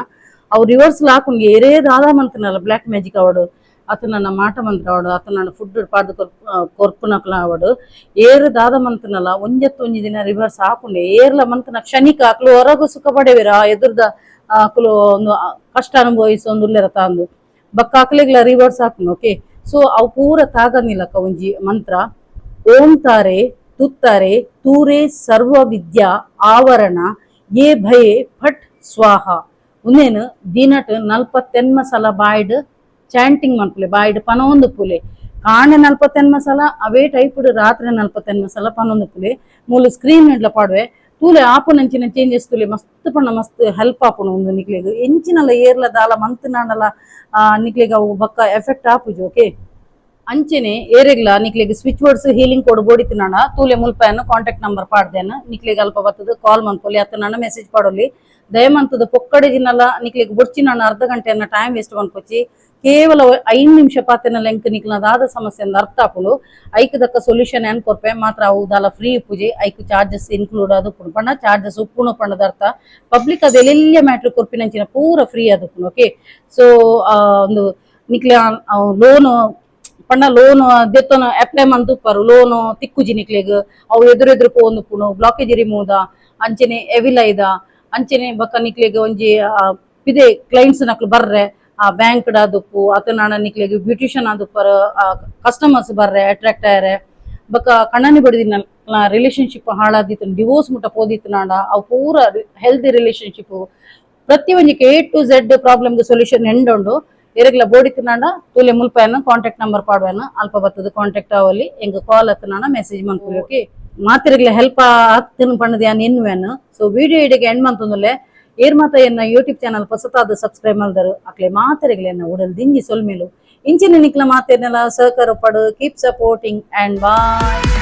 ಅವು ರಿವರ್ಸ್ ಹಾಕೊಂಡು ಏರೇದ ಆದ ಮಂತನಲ್ಲ ಬ್ಲಾಕ್ ಮ್ಯಾಜಿಕ್ ಅವಡು ಅತನ ಮಾಟ ಮಂತ್ರ ಅವಡು ಅತನ ಫುಡ್ ಪಾಡ್ದು ಕೊರ್ಪುನಕ್ಲ ಅವಡು ಏರು ದಾದ ಮಂತನಲ್ಲ ಒಂಜಿ ದಿನ ರಿವರ್ಸ್ ಹಾಕೊಂಡೆ ಏರ್ಲ ಮಂತನ ಕ್ಷಣಿಕ ಅಕ್ಲು ಹೊರಗು ಸುಖ ಪಡೆವಿರ ಎದುರ್ದ ಅಕ್ಲು ಒಂದು ಕಷ್ಟ ಅನುಭವಿಸೊಂದುಲ್ಲೆರ ತಾಂದು ಬಕ್ಕ ಅಕ್ಲೆಗ್ಲ ರಿವರ್ಸ್ ಹಾಕುನು ಓಕೆ ಸೊ ಅವು ಪೂರ ತಾಗನಿಲ್ಲಕ ಒಂಜಿ ಮಂತ್ರ ಓಂ ತಾರೆ ತುತ್ತಾರೆ ತೂರೆ ಸರ್ವ ವಿದ್ಯಾ ಆವರಣ ಏ ಭಯೆ ಫಟ್ ಸ್ವಾಹ ಉಂದೇನು ದಿನಟ್ 40 ಸಲ ಬಾಯ್ಡ್ ಚಾಂಟಿಂಗ್ ಮನ್ಪುಲೆ ಬಾಯ್ಡ್ ಪನೊಂದು ಪುಲೆ ಕಾಣೆ 40 ಸಲ ಅವೇ ಟೈಪ್ ರಾತ್ರಿ 40 ಸಲ ಪನೊಂದು ಪುಲೆ ಮೂಲು ಸ್ಕ್ರೀನ್ ಇಡ್ಲ ಪಾಡ್ವೆ ತೂಲೆ ಆಪುನಂಚಿನ ಚೇಂಜಸ್ ತುಲೆ ಮಸ್ತ್ ಪಣ್ಣ ಮಸ್ತ್ ಹೆಲ್ಪ್ ಆಪುನು ಒಂದು ನಿಕ್ಲೆಗ್ ಎಂಚಿನಲ್ಲ ಏರ್ಲ ದಾಲ ಮಂತ್ ನಾಡಲ ನಿಕ್ಲೆಗ್ ಅವು ಬಕ್ಕ ಎಫೆಕ್ಟ್ ಆಪುಜು ಓಕೆ ಅಂಚೆನೆ ಏರೆಗ್ಲ ನಿಕ್ಲೆಗ್ ಸ್ವಿಚ್ ವರ್ಡ್ಸ್ ಹೀಲಿಂಗ್ ಕೋಡ್ ಬೋಡಿತ್ತು ನಾಡ ತೂಲೆ ಮುಲ್ಪಯನ್ನು ಕಾಂಟ್ಯಾಕ್ಟ್ ನಂಬರ್ ಪಾಡ್ದೇನು ನಿಕ್ಲೆಗ್ ಅಲ್ಪ ಬರ್ತದೆ ಕಾಲ್ ಮನ್ಪೊಲಿ ಅತ್ತ ನನ್ನ ಮೆಸೇಜ್ ಪಾಡೋಲಿ ದಯಮಂತದ ಪೊಕ್ಕಡೆ ದಿನಲ್ಲ ನಿಕ್ಲೆಗ್ ಬೊಡ್ಚಿ ನಾನು ಅರ್ಧ ಗಂಟೆಯನ್ನ ಟೈಮ್ ವೇಸ್ಟ್ ಮನ್ಪೊಚ್ಚಿ ಕೇವಲ 5 ನಿಮಿಷ ಪಾತೆನ ಲೆಂಕ್ ನಿಕ್ಲದಾದ ಸಮಸ್ಯೆಯಿಂದ ಅರ್ಥ ಆಪುಂಡು ಐಕದಕ್ಕ ಸೊಲ್ಯೂಷನ್ ಏನ್ ಕೊರ್ಪೆ ಮಾತ್ರ ಅವು ದಾಲ ಫ್ರೀ ಉಪ್ಪುಜಿ ಐಕ್ ಚಾರ್ಜಸ್ ಇನ್ಕ್ಲೂಡ್ ಅದು ಪಂಡ ಚಾರ್ಜಸ್ ಉಪ್ಪುನು ಪಂಡದ ಅರ್ಥ ಪಬ್ಲಿಕ್ ಅದೆಲ್ಲ ಮ್ಯಾಟ್ರ್ ಕೊರ್ಪಿನಂಚಿನ ಪೂರ ಫ್ರೀ ಅದು ಓಕೆ ಸೊ ಒಂದು ನಿಕ್ಲೆ ಲೋನ್ ಪಂಡ ಲೋನ್ ದೆತ್ತನ ಅಪ್ಲೈ ಮಂತುಪ್ಪರು ಲೋನ್ ತಿಕ್ಕುಜಿ ನಿಕ್ಲೆಗ್ ಅವು ಎದುರು ಪೋಂದು ಪುಣು ಬ್ಲಾಕೇಜ್ ರಿಮೂವ್ದ ಅಂಚೆನೆ ಎವಿಲೈದ ಅಂಚೆನೆ ಬಕ್ಕ ನಿಕ್ಲೆಗ್ ಒಂಜಿ ಪಿದೆ ಕ್ಲೈಂಟ್ಸ್ ನಕ್ಲು ಬರ್ರೆ ಬ್ಯಾಂಕ್ ಆದುಪ್ಪು ಅತನ ನಿಕ್ಲೆಗ್ ಬ್ಯೂಟಿಷಿಯನ್ ಆದುಪ್ಪರ ಕಸ್ಟಮರ್ಸ್ ಬರ್ರೆ ಅಟ್ರಾಕ್ಟ್ ಆಯರೆ ಬಕ್ಕ ಕಣ್ಣನಿ ಬಡಿದಿನ ರಿಲೇಶನ್ಶಿಪ್ ಹಾಳಾದಿತ್ತು ಡಿವೋರ್ಸ್ ಮುಟ್ಟ ಪೋದಿತ್ತು ನಾಡ ಅವು ಪೂರ ಹೆಲ್ದಿ ರಿಲೇಶನ್ಶಿಪ್ ಪ್ರತಿ ಒಂಜಿಗೆ A to Z ಪ್ರಾಬ್ಲಮ್ಗೆ ಸೊಲ್ಯೂಷನ್ ಎಂಡುಂಡು ಎರೆಗ್ಲ ಬೋಡಿತ್ತು ನಾಡ ತೂಲೆ ಮುಲ್ಪಯನ್ನ ಕಾಂಟ್ಯಾಕ್ಟ್ ನಂಬರ್ ಪಾಡ್ವೇನ ಅಲ್ಪ ಬತ್ತದ ಕಾಂಟ್ಯಾಕ್ಟ್ ಅವಲ್ಲಿ ಎಂಗ್ ಕಾಲ್ ಅತ್ತನಾಡ ಮೆಸೇಜ್ ಮನ್ಪುಲಿ ಓಕೆ ಮಾತಿರೆಗ್ಲ ಹೆಲ್ಪ್ ಆಗ್ತಿನ ಪಣ್ಣದ ಯಾನ್ ಎನ್ನುವೇನು ಸೊ ವಿಡಿಯೋ ಇಡೆಗೆ ಎಂಡ್ ಮಂತೊಂದುಲ್ಲೆ ಏರ್ ಮಾತ ಎನ್ನ ಯೂಟ್ಯೂಬ್ ಚಾನಲ್ ಹೊಸತಾದ ಸಬ್ಸ್ಕ್ರೈಬ್ ಮಾಡಿದರು ಅಕ್ಲೆ ಮಾತೆರೆಗ್ಲೆನ್ನ ಉಡಲ್ ದಿಂಜಿ ಸೊಲ್ಮೇಲು ಇಂಚಿನ ನಿಕ್ಲ ಮಾತೆರ್ನೆಲ್ಲ ಸಹಕಾರ ಪಡು ಕೀಪ್ ಸಪೋರ್ಟಿಂಗ್ ಅಂಡ್ ಬಾಯ್.